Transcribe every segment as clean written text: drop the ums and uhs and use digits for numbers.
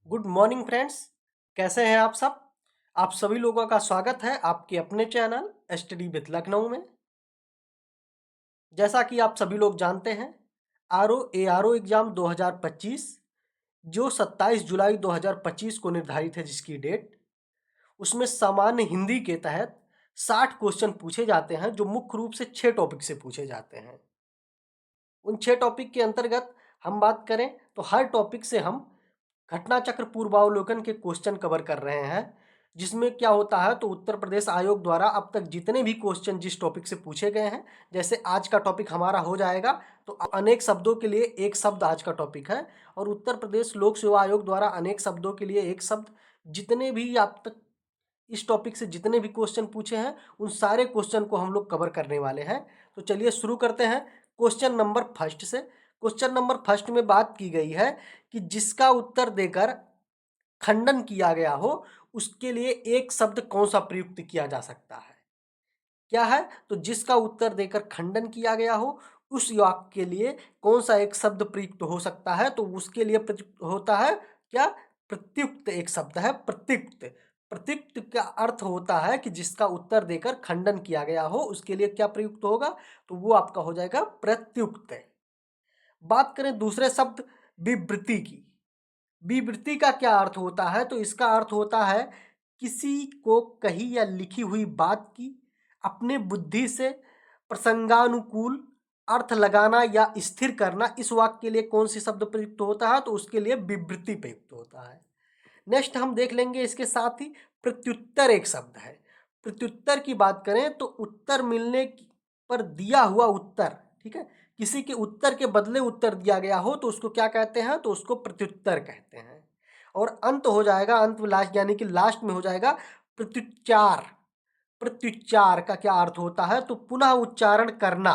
Good morning friends. कैसे हैं आप सब। आप सभी लोगों का स्वागत है आपके अपने चैनल स्टडी विद लखनऊ में। जैसा कि आप सभी लोग जानते हैं, आरओ एग्ज़ाम 2025 जो 27 जुलाई 2025 को निर्धारित है, जिसकी डेट, उसमें सामान्य हिंदी के तहत 60 क्वेश्चन पूछे जाते हैं, जो मुख्य रूप से 6 टॉपिक से पूछे जाते हैं। उन 6 टॉपिक के अंतर्गत हम बात करें तो हर टॉपिक से हम घटना चक्र पूर्वावलोकन के क्वेश्चन कवर कर रहे हैं, जिसमें क्या होता है तो उत्तर प्रदेश आयोग द्वारा अब तक जितने भी क्वेश्चन जिस टॉपिक से पूछे गए हैं, जैसे आज का टॉपिक हमारा हो जाएगा तो अनेक शब्दों के लिए एक शब्द आज का टॉपिक है, और उत्तर प्रदेश लोक सेवा आयोग द्वारा अनेक शब्दों के लिए एक शब्द, जितने भी आप तक इस टॉपिक से जितने भी क्वेश्चन पूछे हैं उन सारे क्वेश्चन को हम लोग कवर करने वाले हैं। तो चलिए शुरू करते हैं क्वेश्चन नंबर फर्स्ट से। क्वेश्चन नंबर फर्स्ट में बात की गई है कि जिसका उत्तर देकर खंडन किया गया हो उसके लिए एक शब्द कौन सा प्रयुक्त किया जा सकता है। क्या है तो जिसका उत्तर देकर खंडन किया गया हो उस वाक्य के लिए कौन सा एक शब्द प्रयुक्त हो सकता है, तो उसके लिए प्रयुक्त होता है क्या, प्रत्युक्त एक शब्द है प्रत्युक्त। प्रत्युक्त का अर्थ होता है कि जिसका उत्तर देकर खंडन किया गया हो उसके लिए क्या प्रयुक्त होगा, तो वो आपका हो जाएगा प्रत्युक्त। बात करें दूसरे शब्द विवृति की। विवृति का क्या अर्थ होता है, तो इसका अर्थ होता है किसी को कही या लिखी हुई बात की अपने बुद्धि से प्रसंगानुकूल अर्थ लगाना या स्थिर करना। इस वाक्य के लिए कौन सी शब्द प्रयुक्त होता है, तो उसके लिए विवृति प्रयुक्त होता है। नेक्स्ट हम देख लेंगे इसके साथ ही प्रत्युत्तर एक शब्द है। प्रत्युत्तर की बात करें तो उत्तर मिलने पर दिया हुआ उत्तर, ठीक है, किसी के उत्तर के बदले उत्तर दिया गया हो तो उसको क्या कहते हैं, तो उसको प्रत्युत्तर कहते हैं। और अंत हो जाएगा, अंत लास्ट यानी कि लास्ट में हो जाएगा प्रत्युच्चार। प्रत्युच्चार का क्या अर्थ होता है, तो पुनः उच्चारण करना।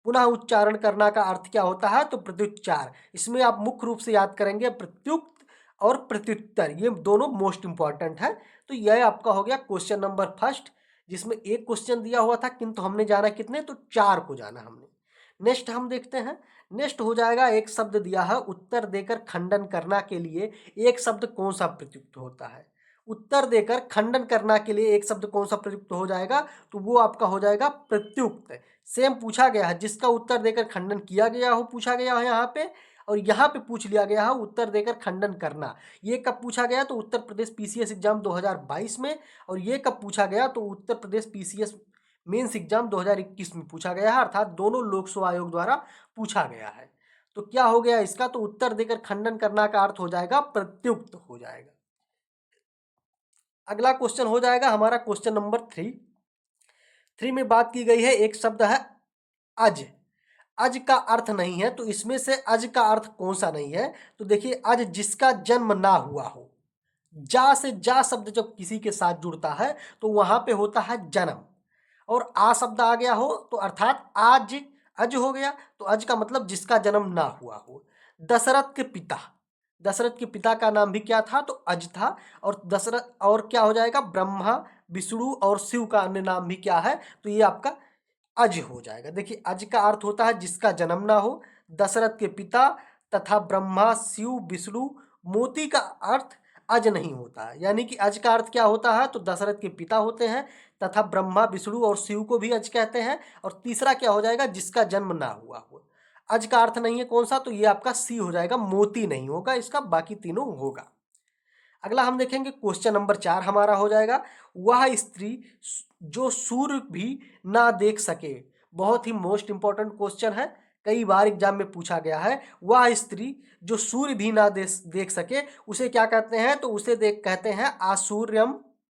पुनः उच्चारण करना का अर्थ क्या होता है, तो प्रत्युच्चार। इसमें आप मुख्य रूप से याद करेंगे प्रत्युक्त और प्रत्युत्तर, ये दोनों मोस्ट इंपॉर्टेंट है। तो यह आपका हो गया क्वेश्चन नंबर फर्स्ट, जिसमें एक क्वेश्चन दिया हुआ था किंतु हमने जाना कितने, तो 4 को जाना हमने। नेक्स्ट हम देखते हैं। नेक्स्ट हो जाएगा एक शब्द दिया है उत्तर देकर खंडन करना के लिए एक शब्द कौन सा प्रयुक्त होता है। उत्तर देकर खंडन करना के लिए एक शब्द कौन सा प्रयुक्त हो जाएगा, तो वो आपका हो जाएगा प्रत्युक्त। सेम पूछा गया है, जिसका उत्तर देकर खंडन किया गया हो पूछा गया है यहाँ पे, और यहाँ पे पूछ लिया गया है उत्तर देकर खंडन करना। ये कब पूछा गया, तो उत्तर प्रदेश पीसीएस एग्जाम 2022 में, और ये कब पूछा गया, तो Uttar Pradesh PCS mains exam 2021 में पूछा गया है, अर्थात दोनों लोक सेवा आयोग द्वारा पूछा गया है। तो क्या हो गया इसका, तो उत्तर देकर खंडन करना का अर्थ हो जाएगा प्रत्युक्त हो जाएगा। अगला क्वेश्चन हो जाएगा हमारा क्वेश्चन नंबर 3 में बात की गई है, एक शब्द है अज। अज का अर्थ नहीं है, तो इसमें से अज का अर्थ कौन सा नहीं है, तो देखिए अज जिसका जन्म ना हुआ हो। जा से जा शब्द जब किसी के साथ जुड़ता है तो वहां पे होता है जन्म, और आ शब्द आ गया हो तो अर्थात आज अज हो गया, तो अज का मतलब जिसका जन्म ना हुआ हो। दशरथ के पिता, दशरथ के पिता का नाम भी क्या था, तो अज था। और दशरथ और क्या हो जाएगा, ब्रह्मा विष्णु और शिव का अन्य नाम भी क्या है, तो ये आपका अज हो जाएगा। देखिए अज का अर्थ होता है जिसका जन्म ना हो, दशरथ के पिता तथा ब्रह्मा शिव विष्णु। मोती का अर्थ अज नहीं होता है, यानी कि अज का अर्थ क्या होता है, तो दशरथ के पिता होते हैं तथा ब्रह्मा विष्णु और शिव को भी अज कहते हैं। और तीसरा क्या हो जाएगा, जिसका जन्म ना हुआ हो। अज का अर्थ नहीं है कौन सा, तो ये आपका सी हो जाएगा, मोती नहीं होगा इसका, बाकी तीनों होगा। अगला हम देखेंगे क्वेश्चन नंबर 4 हमारा हो जाएगा, वह स्त्री जो सूर्य भी ना देख सके। बहुत ही मोस्ट इंपॉर्टेंट क्वेश्चन है, कई बार एग्जाम में पूछा गया है। वह स्त्री जो सूर्य भी ना देख सके उसे क्या कहते हैं, तो उसे कहते हैं आसूर्यम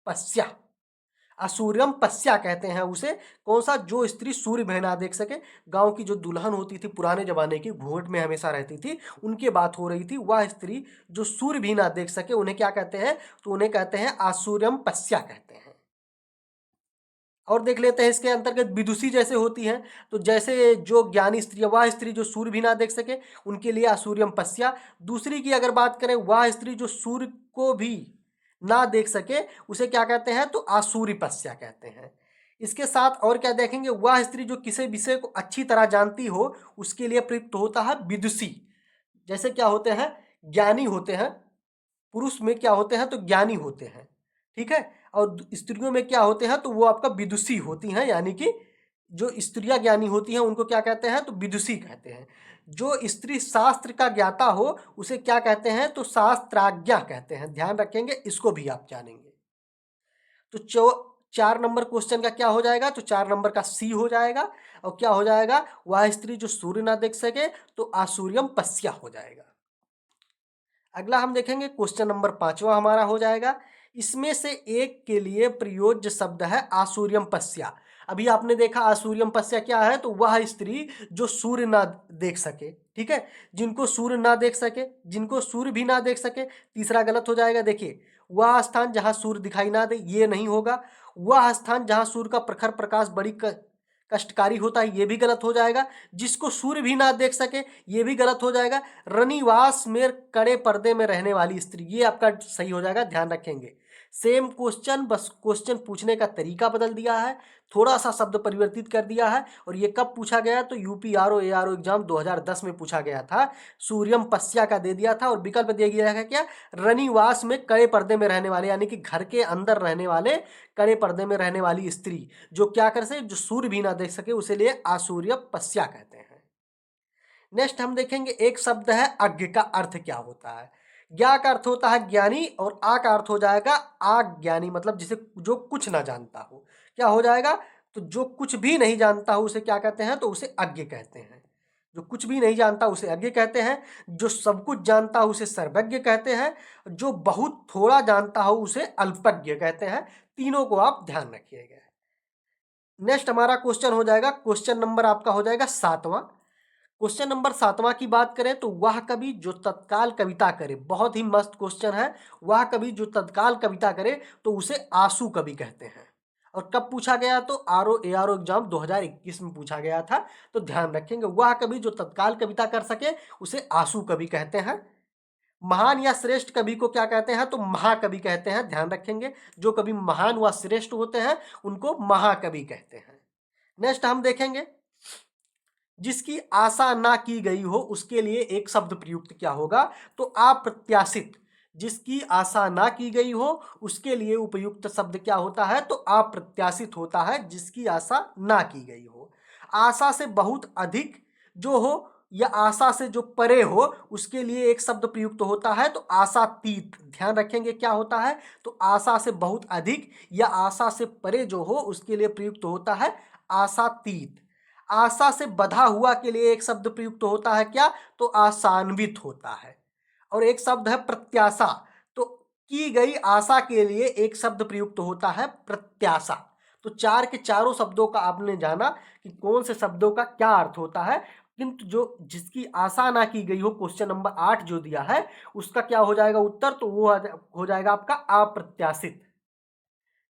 पश्या। असूर्यम पश्या कहते हैं उसे, कौन सा, जो स्त्री सूर्य भी ना देख सके। गांव की जो दुल्हन होती थी पुराने जमाने की, घूंघट में हमेशा रहती थी, उनकी बात हो रही थी। वह स्त्री जो सूर्य भी ना देख सके उन्हें क्या कहते हैं, तो उन्हें कहते हैं आसूर्यम पश्या कहते हैं। और देख लेते हैं इसके अंतर्गत विदुषी जैसे होती हैं, तो जैसे जो ज्ञानी स्त्री, वह स्त्री जो सूर्य भी ना देख सके उनके लिए आसूर्यम पश्या। दूसरी की अगर बात करें, वह स्त्री जो सूर्य को भी ना देख सके उसे क्या कहते हैं, तो आसूर्य पश्या कहते हैं। इसके साथ और क्या देखेंगे, वह स्त्री जो किसी विषय को अच्छी तरह जानती हो उसके लिए प्रयुक्त होता है विदुषी। जैसे क्या होते हैं, ज्ञानी होते हैं, पुरुष में क्या होते हैं तो ज्ञानी होते हैं, ठीक है, और स्त्रियों में क्या होते हैं तो वो आपका विदुषी होती हैं, यानी कि जो स्त्रियां ज्ञानी होती हैं उनको क्या कहते हैं तो विदुषी कहते हैं। जो स्त्री शास्त्र का ज्ञाता हो उसे क्या कहते हैं तो शास्त्राज्ञा कहते हैं। ध्यान रखेंगे, इसको भी आप जानेंगे। तो 4 नंबर क्वेश्चन का क्या हो जाएगा तो 4 नंबर का सी हो जाएगा। और क्या हो जाएगा, वह स्त्री जो सूर्य ना देख सके तो आसूर्यम पस्या हो जाएगा। अगला हम देखेंगे क्वेश्चन नंबर 5वां हमारा हो जाएगा। इसमें से एक के लिए प्रयोज्य शब्द है आसूर्यम पस्या। अभी आपने देखा आसूर्यम पस्या क्या है, तो वह स्त्री जो सूर्य ना देख सके, ठीक है, जिनको सूर्य ना देख सके, जिनको सूर्य भी ना देख सके। तीसरा गलत हो जाएगा। देखिए, वह स्थान जहां सूर्य दिखाई ना दे, ये नहीं होगा। वह स्थान जहां सूर्य का प्रखर प्रकाश बड़ी कष्टकारी होता है, ये भी गलत हो जाएगा। जिसको सूर्य भी ना देख सके, ये भी गलत हो जाएगा। रनिवास में कड़े पर्दे में रहने वाली स्त्री, ये आपका सही हो जाएगा। ध्यान रखेंगे, सेम क्वेश्चन, बस क्वेश्चन पूछने का तरीका बदल दिया है, थोड़ा सा शब्द परिवर्तित कर दिया है। और ये कब पूछा गया तो यूपी आरओ एआरओ एग्जाम 2010 में पूछा गया था। सूर्यम पस्या का दे दिया था और विकल्प दिया गया है क्या, रनिवास में कड़े पर्दे में रहने वाले, यानी कि घर के अंदर रहने वाले, कड़े पर्दे में रहने वाली स्त्री जो क्या कर सके, जो सूर्य भी ना देख सके, उसे लिए आसूर्य पस्या कहते हैं। नेक्स्ट हम देखेंगे, एक शब्द है अज्ञ का अर्थ क्या होता है। ज्ञा का अर्थ होता है ज्ञानी और आ का अर्थ हो जाएगा अज्ञानी, मतलब जिसे जो कुछ ना जानता हो। क्या हो जाएगा, तो जो कुछ भी नहीं जानता हो उसे क्या कहते हैं तो उसे अज्ञ कहते हैं। जो कुछ भी नहीं जानता उसे अज्ञ कहते हैं। जो सब कुछ जानता हो उसे सर्वज्ञ कहते हैं। जो बहुत थोड़ा जानता हो उसे अल्पज्ञ कहते हैं। तीनों को आप ध्यान रखिएगा। नेक्स्ट हमारा क्वेश्चन हो जाएगा, क्वेश्चन नंबर आपका हो जाएगा 7वां। क्वेश्चन नंबर 7वां की बात करें तो वह कवि जो तत्काल कविता करे, बहुत ही मस्त क्वेश्चन है। वह कवि जो तत्काल कविता करे तो उसे आंसू कवि कहते हैं। और कब पूछा गया तो आरओ एआरओ एग्जाम 2021 में पूछा गया था। तो ध्यान रखेंगे, वह कवि जो तत्काल कविता कर सके उसे आंसू कवि कहते हैं। महान या श्रेष्ठ कवि को क्या कहते हैं तो महाकवि कहते हैं। ध्यान रखेंगे, जो कवि महान व श्रेष्ठ होते हैं उनको महाकवि कहते हैं। नेक्स्ट हम देखेंगे, जिसकी आशा ना की गई हो उसके लिए एक शब्द प्रयुक्त क्या होगा तो अप्रत्याशित। जिसकी आशा ना की गई हो उसके लिए उपयुक्त शब्द क्या होता है तो अप्रत्याशित होता है, जिसकी आशा ना की गई हो। आशा से बहुत अधिक जो हो या आशा से जो परे हो उसके लिए एक शब्द प्रयुक्त होता है तो आशातीत। ध्यान रखेंगे, क्या होता है तो आशा से बहुत अधिक या आशा से परे जो हो उसके लिए प्रयुक्त होता है आशातीत। आशा से बधा हुआ के लिए एक शब्द प्रयुक्त होता है क्या तो आशान्वित होता है। और एक शब्द है प्रत्याशा, तो की गई आशा के लिए एक शब्द प्रयुक्त होता है प्रत्याशा। तो चार के चारों शब्दों का आपने जाना कि कौन से शब्दों का क्या अर्थ होता है। किंतु जो जिसकी आशा ना की गई हो, क्वेश्चन नंबर 8 जो दिया है उसका क्या हो जाएगा उत्तर, तो वो हो जाएगा आपका अप्रत्याशित।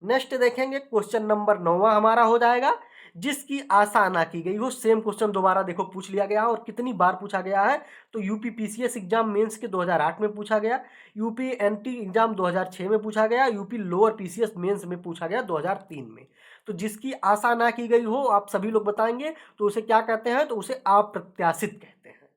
नेक्स्ट देखेंगे, क्वेश्चन नंबर 9वां हमारा हो जाएगा, जिसकी आशा ना की गई हो। सेम क्वेश्चन दोबारा देखो पूछ लिया गया और कितनी बार पूछा गया है तो यूपी पीसीएस एग्जाम मेंस के 2008 में पूछा गया, यूपी एनटी एग्जाम 2006 में पूछा गया, यूपी लोअर पीसीएस मेंस में पूछा गया 2003 में। तो जिसकी आशा ना की गई हो आप सभी लोग बताएंगे तो उसे क्या कहते हैं तो उसे अप्रत्याशित कहते हैं।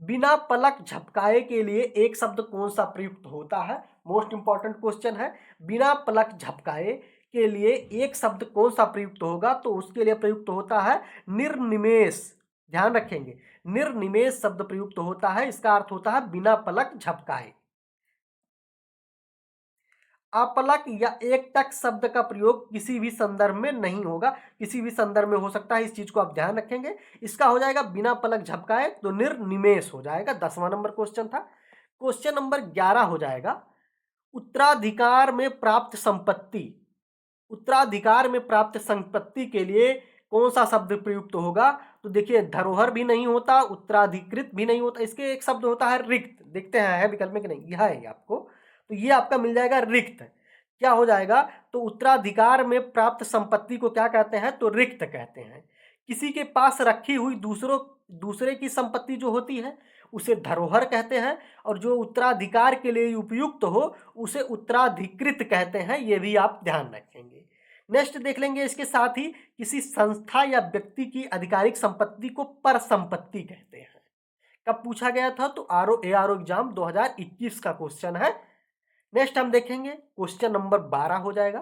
बिना पलक झपकाए के लिए एक शब्द कौन सा प्रयुक्त होता है, मोस्ट इंपॉर्टेंट क्वेश्चन है। बिना पलक झपकाए के लिए एक शब्द कौन सा प्रयुक्त होगा तो उसके लिए प्रयुक्त होता है निर्निमेष। ध्यान रखेंगे, निर्निमेष शब्द प्रयुक्त होता है, इसका अर्थ होता है बिना पलक झपकाए। अपलक या एकटक शब्द का प्रयोग किसी भी संदर्भ में नहीं होगा, किसी भी संदर्भ में हो सकता है, इस चीज को आप ध्यान रखेंगे। इसका हो जाएगा बिना पलक झपकाए तो निर्निमेष हो जाएगा। 10वां नंबर क्वेश्चन था। क्वेश्चन नंबर 11 हो जाएगा, उत्तराधिकार में प्राप्त संपत्ति, उत्तराधिकार में प्राप्त संपत्ति के लिए कौन सा शब्द प्रयुक्त होगा तो देखिए, धरोहर भी नहीं होता, उत्तराधिकृत भी नहीं होता, इसके एक शब्द होता है रिक्त। देखते हैं है विकल्प में कि नहीं, यह है आपको, तो ये आपका मिल जाएगा रिक्त। क्या हो जाएगा तो उत्तराधिकार में प्राप्त संपत्ति को क्या कहते हैं तो रिक्त कहते हैं। किसी के पास रखी हुई दूसरे की संपत्ति जो होती है उसे धरोहर कहते हैं, और जो उत्तराधिकार के लिए उपयुक्त हो उसे उत्तराधिकृत कहते हैं। ये भी आप ध्यान रखेंगे। नेक्स्ट देख लेंगे, इसके साथ ही किसी संस्था या व्यक्ति की आधिकारिक संपत्ति को पर संपत्ति कहते हैं। कब पूछा गया था? तो आरओ एग्जाम 2021 का क्वेश्चन है। नेक्स्ट हम देखेंगे क्वेश्चन नंबर 12 हो जाएगा।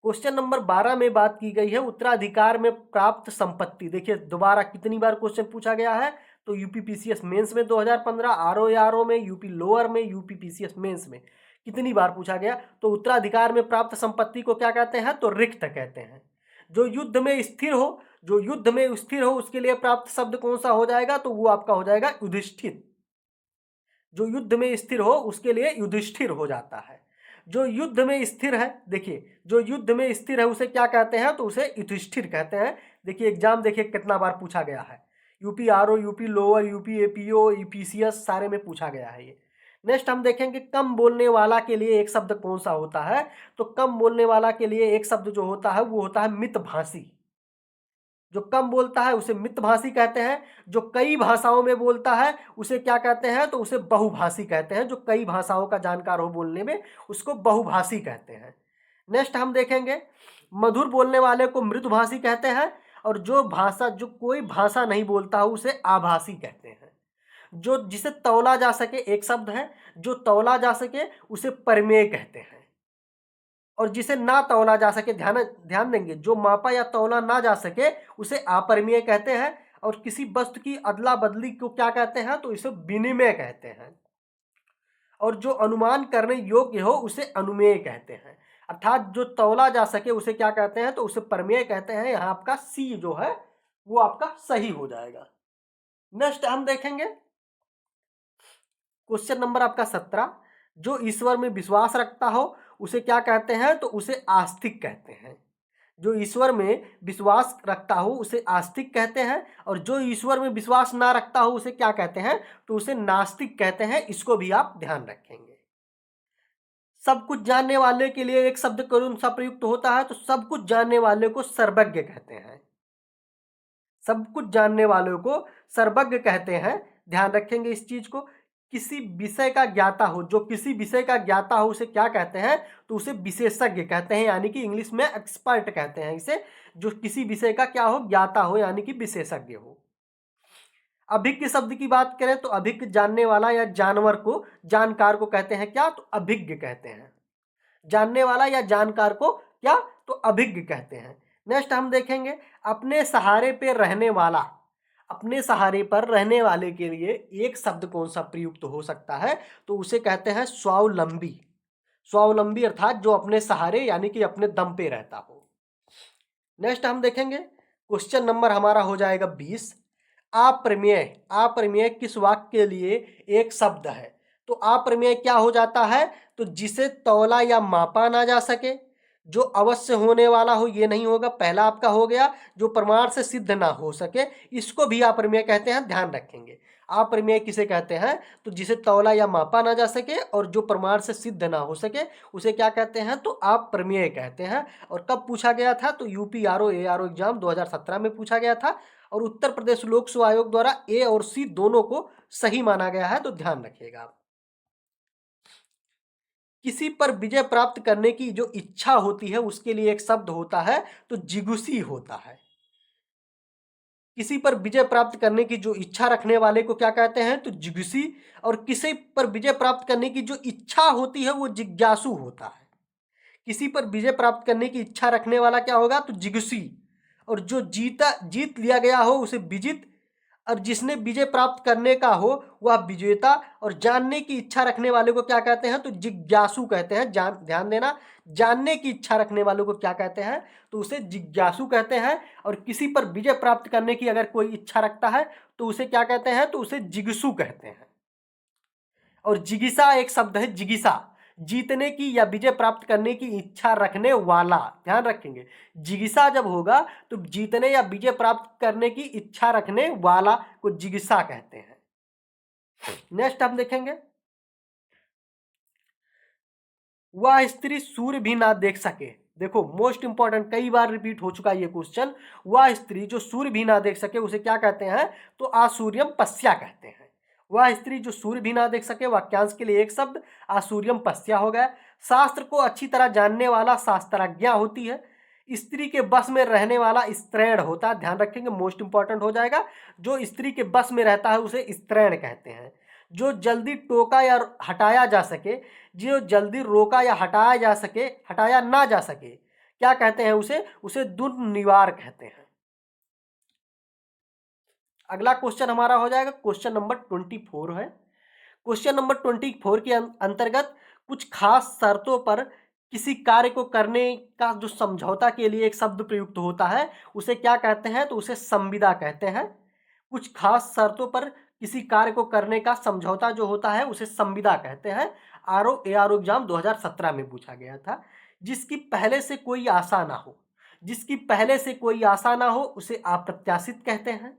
क्वेश्चन नंबर 12 में बात की गई है उत्तराधिकार में प्राप्त संपत्ति। देखिए दोबारा कितनी बार क्वेश्चन पूछा गया है, तो यूपीपीसीएस मेंस में 2015, आरओ में, यूपी लोअर में, यूपीपीसीएस मेंस में कितनी बार पूछा गया? तो उत्तराधिकार में प्राप्त संपत्ति को क्या कहते हैं? तो रिक्त कहते हैं। जो युद्ध में स्थिर हो, जो युद्ध में स्थिर हो उसके लिए प्राप्त शब्द कौन सा हो जाएगा? तो वो आपका हो जाएगा युधिष्ठिर। जो युद्ध में स्थिर हो उसके लिए युधिष्ठिर हो जाता है। जो युद्ध में स्थिर है, देखिए जो युद्ध में स्थिर है उसे क्या कहते हैं? तो उसे युधिष्ठिर कहते हैं। देखिए एग्जाम देखिए कितना बार पूछा गया है, UP RO, UP lower, UP APO, EPCS सारे में पूछा गया है ये। नेक्स्ट हम देखेंगे कम बोलने वाला के लिए एक शब्द कौन सा होता है? तो कम बोलने वाला के लिए एक शब्द जो होता है वो होता है मितभाषी। जो कम बोलता है उसे मितभाषी कहते हैं। जो कई भाषाओं में बोलता है उसे क्या कहते हैं? तो उसे बहुभाषी कहते हैं। जो कई भाषाओं का जानकार हो बोलने में उसको बहुभाषी कहते हैं। नेक्स्ट हम देखेंगे मधुर बोलने वाले को मृदुभाषी कहते हैं, और जो कोई भाषा नहीं बोलता हो उसे आभासी कहते हैं। जो जिसे तौला जा सके, एक शब्द है जो तौला जा सके उसे परमेय कहते हैं, और जिसे ना तौला जा सके, ध्यान ध्यान देंगे, जो मापा या तौला ना जा सके उसे अपरिमेय कहते हैं। और किसी वस्तु की अदला बदली को क्या कहते हैं? तो इसे विनिमय कहते हैं। और जो अनुमान करने योग्य हो उसे अनुमेय कहते हैं। अर्थात जो तौला जा सके उसे क्या कहते हैं? तो उसे परमेय कहते हैं। यहाँ आपका सी जो है वो आपका सही हो जाएगा। नेक्स्ट हम देखेंगे क्वेश्चन नंबर आपका 17। जो ईश्वर में विश्वास रखता हो उसे क्या कहते हैं? तो उसे आस्तिक कहते हैं। जो ईश्वर में विश्वास रखता हो उसे आस्तिक कहते हैं, और जो ईश्वर में विश्वास ना रखता हो उसे क्या कहते हैं? तो उसे नास्तिक कहते हैं। इसको भी आप ध्यान रखेंगे। सब कुछ जानने वाले के लिए एक शब्द कौन सा प्रयुक्त होता है? तो सब कुछ जानने वाले को सर्वज्ञ कहते हैं। सब कुछ जानने वालों को सर्वज्ञ कहते हैं। ध्यान रखेंगे इस चीज को। किसी विषय का ज्ञाता हो, जो किसी विषय का ज्ञाता हो उसे क्या कहते हैं? तो उसे विशेषज्ञ कहते हैं, यानी कि इंग्लिश में एक्सपर्ट कहते हैं इसे। जो किसी विषय का क्या हो? ज्ञाता हो, यानी कि विशेषज्ञ हो। अभिज्ञ शब्द की बात करें तो अभिज्ञ जानने वाला या जानवर को, जानकार को कहते हैं क्या? तो अभिज्ञ कहते हैं। जानने वाला या जानकार को क्या? तो अभिज्ञ कहते हैं। नेक्स्ट हम देखेंगे अपने सहारे पे रहने वाला। अपने सहारे पर रहने वाले के लिए एक शब्द कौन सा प्रयुक्त हो सकता है? तो उसे कहते हैं स्वावलंबी। स्वावलंबी अर्थात जो अपने सहारे यानी कि अपने दम पे रहता हो। नेक्स्ट हम देखेंगे क्वेश्चन नंबर हमारा हो जाएगा 20। अप्रमेय। अप्रमेय किस वाक्य के लिए एक शब्द है? तो अप्रमेय क्या हो जाता है? तो जिसे तौला या मापा ना जा सके, जो अवश्य होने वाला हो, ये नहीं होगा, पहला आपका हो गया। जो प्रमाण से सिद्ध ना हो सके इसको भी अप्रमेय कहते हैं। ध्यान रखेंगे अप्रमेय किसे कहते हैं? तो जिसे तौला या मापा ना जा सके और जो प्रमाण से सिद्ध ना हो सके उसे क्या कहते हैं? तो अप्रमेय कहते हैं। और कब पूछा गया था? तो यूपी आरओ एग्जाम 2017 में पूछा गया था, और उत्तर प्रदेश लोक सेवा आयोग द्वारा ए और सी दोनों को सही माना गया है, तो ध्यान रखिएगा आप। किसी पर विजय प्राप्त करने की जो इच्छा होती है उसके लिए एक शब्द होता है, तो जिगुसी होता है। किसी पर विजय प्राप्त करने की जो इच्छा रखने वाले को क्या कहते हैं? तो जिगुसी। और किसी पर विजय प्राप्त करने की जो इच्छा होती है वो जिज्ञासु होता है। किसी पर विजय प्राप्त करने की इच्छा रखने वाला क्या होगा? तो जिगुसी। और जो जीत लिया गया हो उसे विजित, और जिसने विजय प्राप्त करने का हो वह विजेता। और जानने की इच्छा रखने वाले को क्या कहते हैं? तो जिज्ञासु कहते हैं। ध्यान देना, जानने की इच्छा रखने वालों को क्या कहते हैं? तो उसे जिज्ञासु कहते हैं। और किसी पर विजय प्राप्त करने की अगर कोई इच्छा रखता है तो उसे क्या कहते हैं? तो उसे जिगीषु कहते हैं। और जिगीषा एक शब्द है, जिगीषा जीतने की या विजय प्राप्त करने की इच्छा रखने वाला। ध्यान रखेंगे जिगीषा जब होगा तो जीतने या विजय प्राप्त करने की इच्छा रखने वाला को जिगीषा कहते हैं। नेक्स्ट हम देखेंगे वह स्त्री सूर्य भी ना देख सके। देखो मोस्ट इंपॉर्टेंट, कई बार रिपीट हो चुका ये क्वेश्चन। वह स्त्री जो सूर्य भी ना देख सके उसे क्या कहते हैं? तो आसूर्यम पश्या कहते हैं। वह स्त्री जो सूर्य भी ना देख सके, वाक्यांश के लिए एक शब्द आसूर्यम पश्या हो गया। शास्त्र को अच्छी तरह जानने वाला शास्त्रज्ञा होती है। स्त्री के बस में रहने वाला स्त्रैण होता है, ध्यान रखेंगे, मोस्ट इंपॉर्टेंट हो जाएगा। जो स्त्री के बस में रहता है उसे स्त्रैण कहते हैं। जो जल्दी टोका या हटाया जा सके, जो जल्दी रोका या हटाया जा सके, हटाया ना जा सके, क्या कहते हैं उसे? उसे दुर्निवार कहते हैं। अगला क्वेश्चन हमारा हो जाएगा क्वेश्चन नंबर 24 है। क्वेश्चन नंबर 24 के अंतर्गत कुछ खास शर्तों पर किसी कार्य को करने का जो समझौता के लिए एक शब्द प्रयुक्त होता है उसे क्या कहते हैं? तो उसे संविदा कहते हैं। कुछ खास शर्तों पर किसी कार्य को करने का समझौता जो होता है उसे संविदा कहते हैं। आरओ एग्जाम 2017 में पूछा गया था। जिसकी पहले से कोई आशा ना हो, जिसकी पहले से कोई आशा ना हो उसे अप्रत्याशित कहते हैं।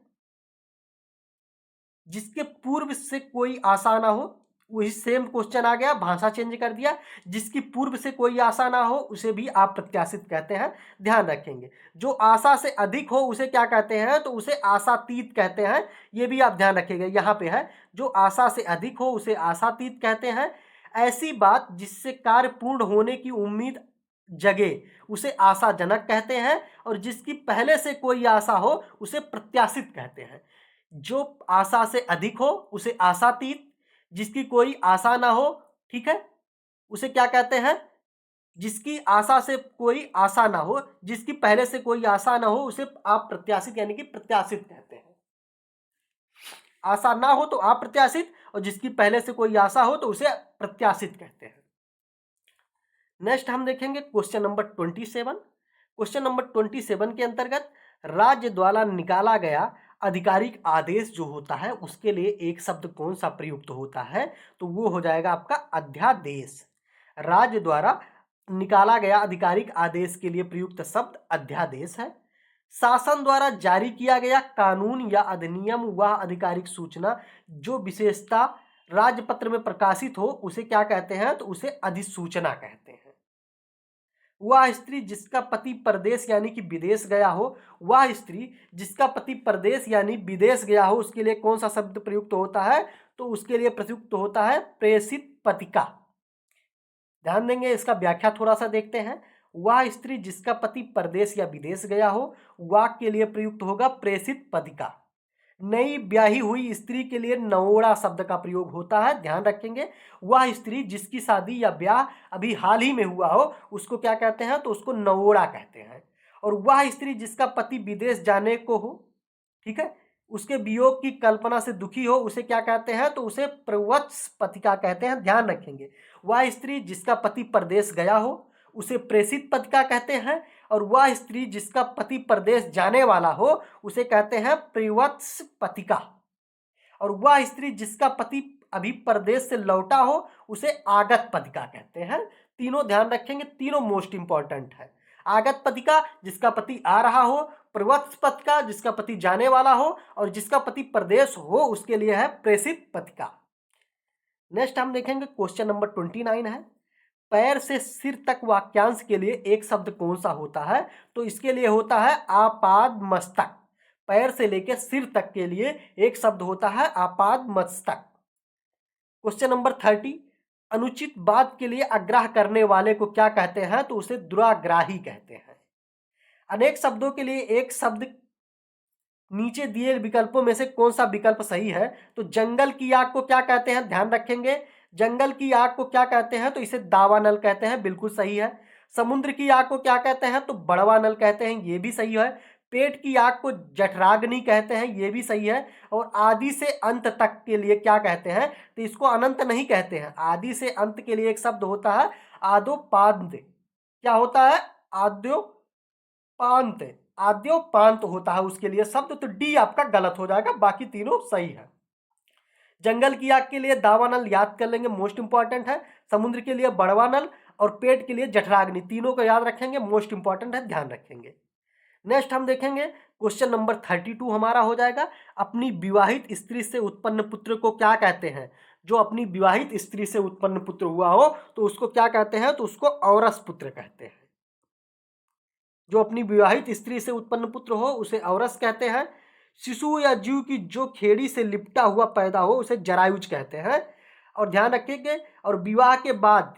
जिसके पूर्व से कोई आशा ना हो, वही सेम क्वेश्चन आ गया, भाषा चेंज कर दिया। जिसकी पूर्व से कोई आशा ना हो उसे भी अप्रत्याशित कहते हैं, ध्यान रखेंगे। जो आशा से अधिक हो उसे क्या कहते हैं? तो उसे आशातीत कहते हैं। ये भी आप ध्यान रखिएगा, यहाँ पे है, जो आशा से अधिक हो उसे आशातीत कहते हैं। ऐसी बात जिससे कार्य पूर्ण होने की उम्मीद जगे उसे आशाजनक कहते हैं। और जिसकी पहले से कोई आशा हो उसे प्रत्याशित कहते हैं। जो आशा से अधिक हो उसे आशातीत, जिसकी कोई आशा ना हो, ठीक है, उसे क्या कहते हैं? जिसकी आशा से कोई आशा ना हो, जिसकी पहले से कोई आशा ना हो उसे अप्रत्याशित यानी कि प्रत्याशित कहते हैं। आशा ना हो तो अप्रत्याशित, और जिसकी पहले से कोई आशा हो तो उसे प्रत्याशित कहते हैं। नेक्स्ट हम देखेंगे क्वेश्चन नंबर 27। क्वेश्चन नंबर 27 के अंतर्गत राज्य द्वारा निकाला गया आधिकारिक आदेश जो होता है उसके लिए एक शब्द कौन सा प्रयुक्त होता है? तो वो हो जाएगा आपका अध्यादेश। राज्य द्वारा निकाला गया आधिकारिक आदेश के लिए प्रयुक्त शब्द अध्यादेश है। शासन द्वारा जारी किया गया कानून या अधिनियम वह आधिकारिक सूचना जो विशेषता राजपत्र में प्रकाशित हो उसे क्या कहते हैं? तो उसे अधिसूचना कहते हैं। वह स्त्री जिसका पति परदेश यानी कि विदेश गया हो, वह स्त्री जिसका पति परदेश यानी विदेश गया हो उसके लिए कौन सा शब्द प्रयुक्त होता है? तो उसके लिए प्रयुक्त होता है प्रेषित पतिका। ध्यान देंगे, इसका व्याख्या थोड़ा सा देखते हैं। वह स्त्री जिसका पति परदेश या विदेश गया हो, वह के लिए प्रयुक्त होगा प्रेषित पतिका। नई ब्याही हुई स्त्री के लिए नवोड़ा शब्द का प्रयोग होता है, ध्यान रखेंगे। वह स्त्री जिसकी शादी या ब्याह अभी हाल ही में हुआ हो उसको क्या कहते हैं? तो उसको नवोड़ा कहते हैं। और वह स्त्री जिसका पति विदेश जाने को हो, ठीक है, उसके वियोग की कल्पना से दुखी हो उसे क्या कहते हैं? तो उसे प्रवत्स पतिका कहते हैं, ध्यान रखेंगे। वह स्त्री जिसका पति परदेश गया हो उसे प्रेषित पतिका कहते हैं। और वह स्त्री जिसका पति परदेश जाने वाला हो उसे कहते हैं प्रिवत्स पतिका। और वह स्त्री जिसका पति अभी परदेश से लौटा हो उसे आगत पतिका कहते हैं। तीनों ध्यान रखेंगे, तीनों मोस्ट इंपॉर्टेंट है। आगत पतिका जिसका पति आ रहा हो, प्रवत्स पतिका जिसका पति जाने वाला हो, और जिसका पति परदेश हो उसके लिए है प्रेषित पतिका। नेक्स्ट हम देखेंगे क्वेश्चन नंबर 29 है। पैर से सिर तक वाक्यांश के लिए एक शब्द कौन सा होता है? तो इसके लिए होता है आपाद मस्तक। पैर से लेकर सिर तक के लिए एक शब्द होता है आपाद मस्तक। क्वेश्चन नंबर 30, अनुचित बात के लिए आग्रह करने वाले को क्या कहते हैं? तो उसे दुराग्राही कहते हैं। अनेक शब्दों के लिए एक शब्द नीचे दिए विकल्पों में से कौन सा विकल्प सही है? तो जंगल की आग को क्या कहते हैं? ध्यान रखेंगे, जंगल की आग को क्या कहते हैं? तो इसे दावानल कहते हैं, बिल्कुल सही है। समुद्र की आग को क्या कहते हैं? तो बड़वानल कहते हैं, ये भी सही है। पेट की आग को जठराग्नि कहते हैं, ये भी सही है। और आदि से अंत तक के लिए क्या कहते हैं? तो इसको अनंत नहीं कहते हैं, आदि से अंत के लिए एक शब्द होता है आदोपांत। क्या होता है? आद्योपांत, आद्योपांत होता है उसके लिए शब्द। तो डी आपका गलत हो जाएगा, बाकी तीनों सही है। जंगल की आग के लिए दावानल याद कर लेंगे, मोस्ट इंपॉर्टेंट है। समुद्र के लिए बड़वानल और पेट के लिए जठराग्नि, तीनों को याद रखेंगे, मोस्ट इंपॉर्टेंट है, ध्यान रखेंगे। नेक्स्ट हम देखेंगे क्वेश्चन नंबर 32 हमारा हो जाएगा। अपनी विवाहित स्त्री से उत्पन्न पुत्र को क्या कहते हैं? जो अपनी विवाहित स्त्री से उत्पन्न पुत्र हुआ हो तो उसको क्या कहते हैं? तो उसको औरस पुत्र कहते हैं। जो अपनी विवाहित स्त्री से उत्पन्न पुत्र हो उसे औरस कहते हैं। शिशु या जीव की जो खेड़ी से लिपटा हुआ पैदा हो उसे जरायुज कहते हैं। और ध्यान रखिएगा, और विवाह के बाद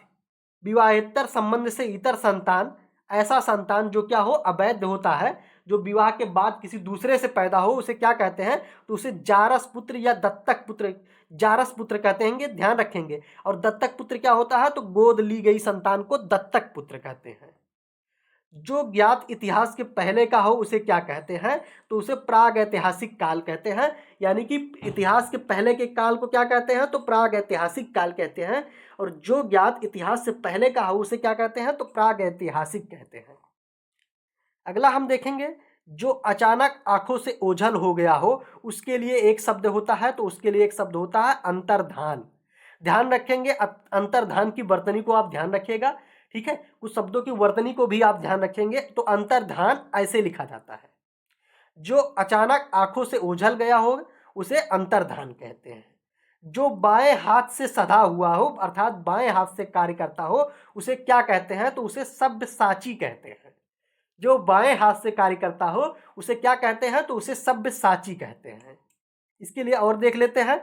विवाहेतर संबंध से इतर संतान ऐसा संतान जो क्या हो, अवैध होता है, जो विवाह के बाद किसी दूसरे से पैदा हो, उसे क्या कहते हैं, तो उसे जारस पुत्र या दत्तक पुत्र, जारस पुत्र कहते हैं, ध्यान रखेंगे। और दत्तक पुत्र क्या होता है, तो गोद ली गई संतान को दत्तक पुत्र कहते हैं। जो ज्ञात इतिहास के पहले का हो उसे क्या कहते हैं, तो उसे प्राग ऐतिहासिक काल कहते हैं। यानी कि इतिहास के पहले के काल को क्या कहते हैं, तो प्राग ऐतिहासिक काल कहते हैं। और जो ज्ञात इतिहास से पहले का हो उसे क्या कहते हैं, तो प्राग ऐतिहासिक कहते हैं। अगला हम देखेंगे, जो अचानक आंखों से ओझल हो गया हो उसके लिए एक शब्द होता है, तो उसके लिए एक शब्द होता है अंतर्धान। ध्यान रखेंगे, अंतर्धान की वर्तनी को आप ध्यान रखिएगा, ठीक है। कुछ शब्दों की वर्तनी को भी आप ध्यान रखेंगे। तो अंतर्धान ऐसे लिखा जाता है, जो अचानक आंखों से ओझल गया हो उसे अंतर्धान कहते हैं। जो बाएं हाथ से सधा हुआ हो, अर्थात बाएं हाथ से कार्य करता हो, उसे क्या कहते हैं, तो उसे सब्यसाची कहते हैं। जो बाएं हाथ से कार्य करता हो उसे क्या कहते हैं, तो उसे सब्यसाची कहते हैं। इसके लिए और देख लेते हैं,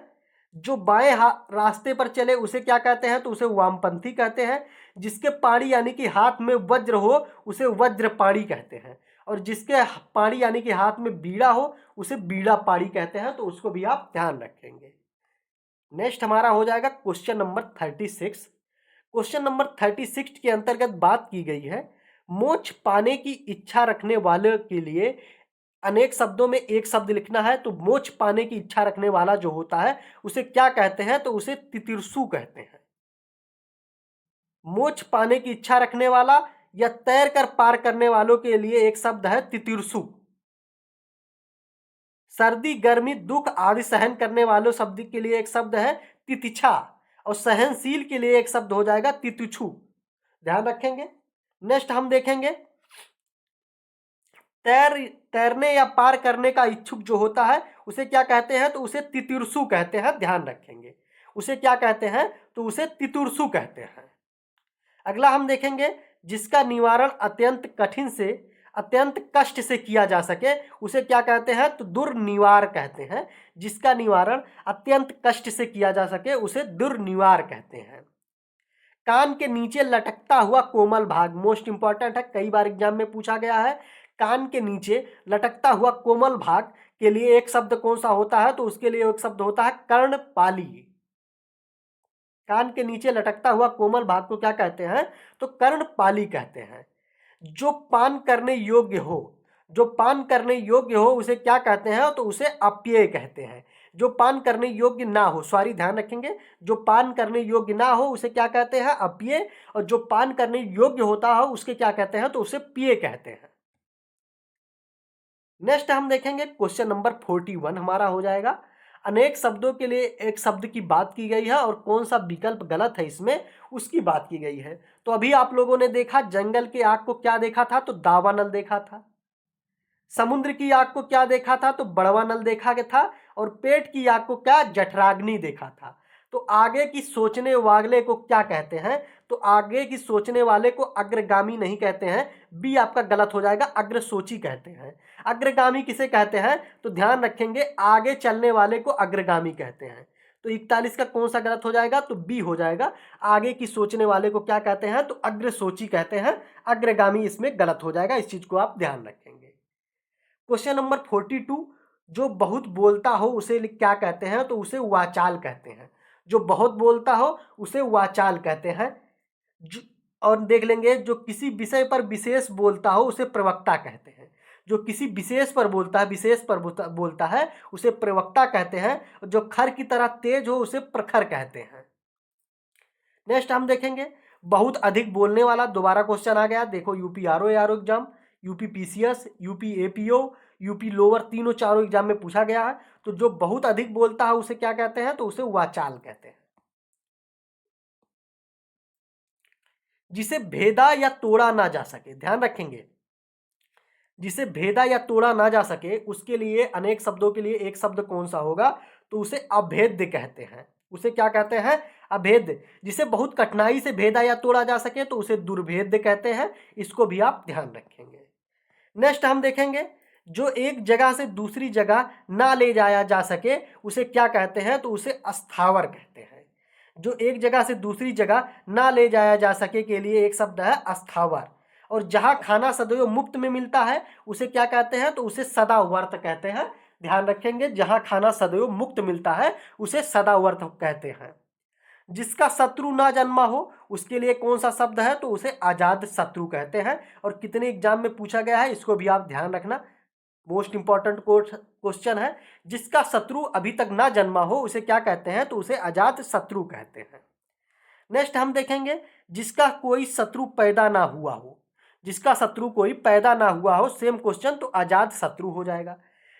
जो बाएं रास्ते पर चले उसे क्या कहते हैं, तो उसे वामपंथी कहते हैं। जिसके पाणी यानी कि हाथ में वज्र हो उसे वज्रपाणी कहते हैं। और जिसके पाणी यानी कि हाथ में बीड़ा हो उसे बीड़ा पाणी कहते हैं। तो उसको भी आप ध्यान रखेंगे। नेक्स्ट हमारा हो जाएगा क्वेश्चन नंबर 36। क्वेश्चन नंबर 36 के अंतर्गत बात की गई है, मोक्ष पाने की इच्छा रखने वाले के लिए अनेक शब्दों में एक शब्द लिखना है। तो मोक्ष पाने की इच्छा रखने वाला जो होता है उसे क्या कहते हैं, तो उसे तितिर्षु कहते हैं। मोक्ष पाने की इच्छा रखने वाला या तैर कर पार करने वालों के लिए एक शब्द है तितिर्षु। सर्दी गर्मी दुख आदि सहन करने वालों शब्द के लिए एक शब्द है तितिक्षा। और सहनशील के लिए एक शब्द हो जाएगा तितिक्षु। ध्यान रखेंगे। नेक्स्ट हम देखेंगे, तैरने या पार करने का इच्छुक जो होता है उसे क्या कहते हैं, तो उसे तितिर्षु कहते हैं। ध्यान रखेंगे, उसे क्या कहते हैं, तो उसे तितिर्षु कहते हैं। अगला हम देखेंगे, जिसका निवारण अत्यंत कठिन से अत्यंत कष्ट से किया जा सके उसे क्या कहते हैं, तो दुर्निवार कहते हैं। जिसका निवारण अत्यंत कष्ट से किया जा सके उसे दुर्निवार कहते हैं। कान के नीचे लटकता हुआ कोमल भाग, मोस्ट इंपॉर्टेंट है, कई बार एग्जाम में पूछा गया है। कान के नीचे लटकता हुआ कोमल भाग के लिए एक शब्द कौन सा होता है, तो उसके लिए एक शब्द होता है कर्णपाली। कान के नीचे लटकता हुआ कोमल भाग को क्या कहते हैं, तो कर्णपाली कहते हैं। जो पान करने योग्य हो, जो पान करने योग्य हो उसे क्या कहते हैं, तो उसे अप्यय कहते हैं। जो पान करने योग्य ना हो, सॉरी ध्यान रखेंगे, जो पान करने योग्य ना हो उसे क्या कहते हैं, अप्यय। और जो पान करने योग्य होता हो उसके क्या कहते हैं, तो उसे पेय कहते हैं। नेक्स्ट हम देखेंगे क्वेश्चन नंबर 41 हमारा हो जाएगा। अनेक शब्दों के लिए एक शब्द की बात की गई है और कौन सा विकल्प गलत है इसमें उसकी बात की गई है। तो अभी आप लोगों ने देखा, जंगल की आग को क्या देखा था, तो दावानल देखा था। समुद्र की आग को क्या देखा था, तो बड़वानल देखा गया था। और पेट की आग को क्या, जठराग्नि देखा था। तो आगे की सोचने वाले को क्या कहते हैं, तो आगे की सोचने वाले को अग्रगामी नहीं कहते हैं, बी आपका गलत हो जाएगा, अग्रसोची कहते हैं। अग्रगामी किसे कहते हैं, तो ध्यान रखेंगे, आगे चलने वाले को अग्रगामी कहते हैं। तो 41 का कौन सा गलत हो जाएगा, तो बी हो जाएगा। आगे की सोचने वाले को क्या कहते हैं, तो अग्रसोची कहते हैं। अग्रगामी इसमें गलत हो जाएगा, इस चीज को आप ध्यान रखेंगे। क्वेश्चन नंबर 42, जो बहुत बोलता हो उसे क्या कहते हैं, तो उसे वाचाल कहते हैं। जो बहुत बोलता हो उसे वाचाल कहते हैं। और देख लेंगे, जो किसी विषय पर विशेष बोलता हो उसे प्रवक्ता कहते हैं। जो किसी विशेष पर बोलता है, विशेष पर बोलता है उसे प्रवक्ता कहते हैं। जो खर की तरह तेज हो उसे प्रखर कहते हैं। नेक्स्ट हम देखेंगे, बहुत अधिक बोलने वाला, दोबारा क्वेश्चन आ गया, देखो UP RO exam, UP PCS, UP APO, UP lower, तीनों चारों एग्जाम में पूछा गया है। तो जो बहुत अधिक बोलता है उसे क्या कहते हैं, तो उसे वाचाल कहते हैं। जिसे भेदा या तोड़ा ना जा सके, ध्यान रखेंगे, जिसे भेदा या तोड़ा ना जा सके उसके लिए अनेक शब्दों के लिए एक शब्द कौन सा होगा, तो उसे अभेद्य कहते हैं। उसे क्या कहते हैं, अभेद्य। जिसे बहुत कठिनाई से भेदा या तोड़ा जा सके तो उसे दुर्भेद्य कहते हैं। इसको भी आप ध्यान रखेंगे। नेक्स्ट हम देखेंगे, जो एक जगह से दूसरी जगह ना ले जाया जा सके उसे क्या कहते हैं, तो उसे अस्थावर कहते हैं। जो एक जगह से दूसरी जगह ना ले जाया जा सके के लिए एक शब्द है अस्थावर। और जहां खाना सदैव मुफ्त में मिलता है उसे क्या कहते हैं, तो उसे सदावर्त कहते हैं। ध्यान रखेंगे, जहां खाना सदैव मुफ्त मिलता है उसे सदावर्त कहते हैं। जिसका शत्रु ना जन्मा हो उसके लिए कौन सा शब्द है, तो उसे आजाद शत्रु कहते हैं। और कितने एग्जाम में पूछा गया है इसको भी आप ध्यान रखना, मोस्ट इंपॉर्टेंट क्वेश्चन है। जिसका शत्रु अभी तक ना जन्मा हो उसे क्या कहते हैं, तो उसे अजात शत्रु कहते हैं। नेक्स्ट हम देखेंगे, जिसका कोई शत्रु पैदा ना हुआ हो। जिसका शत्रु कोई पैदा ना हुआ हो, सेम क्वेश्चन, तो अजात शत्रु हो जाएगा।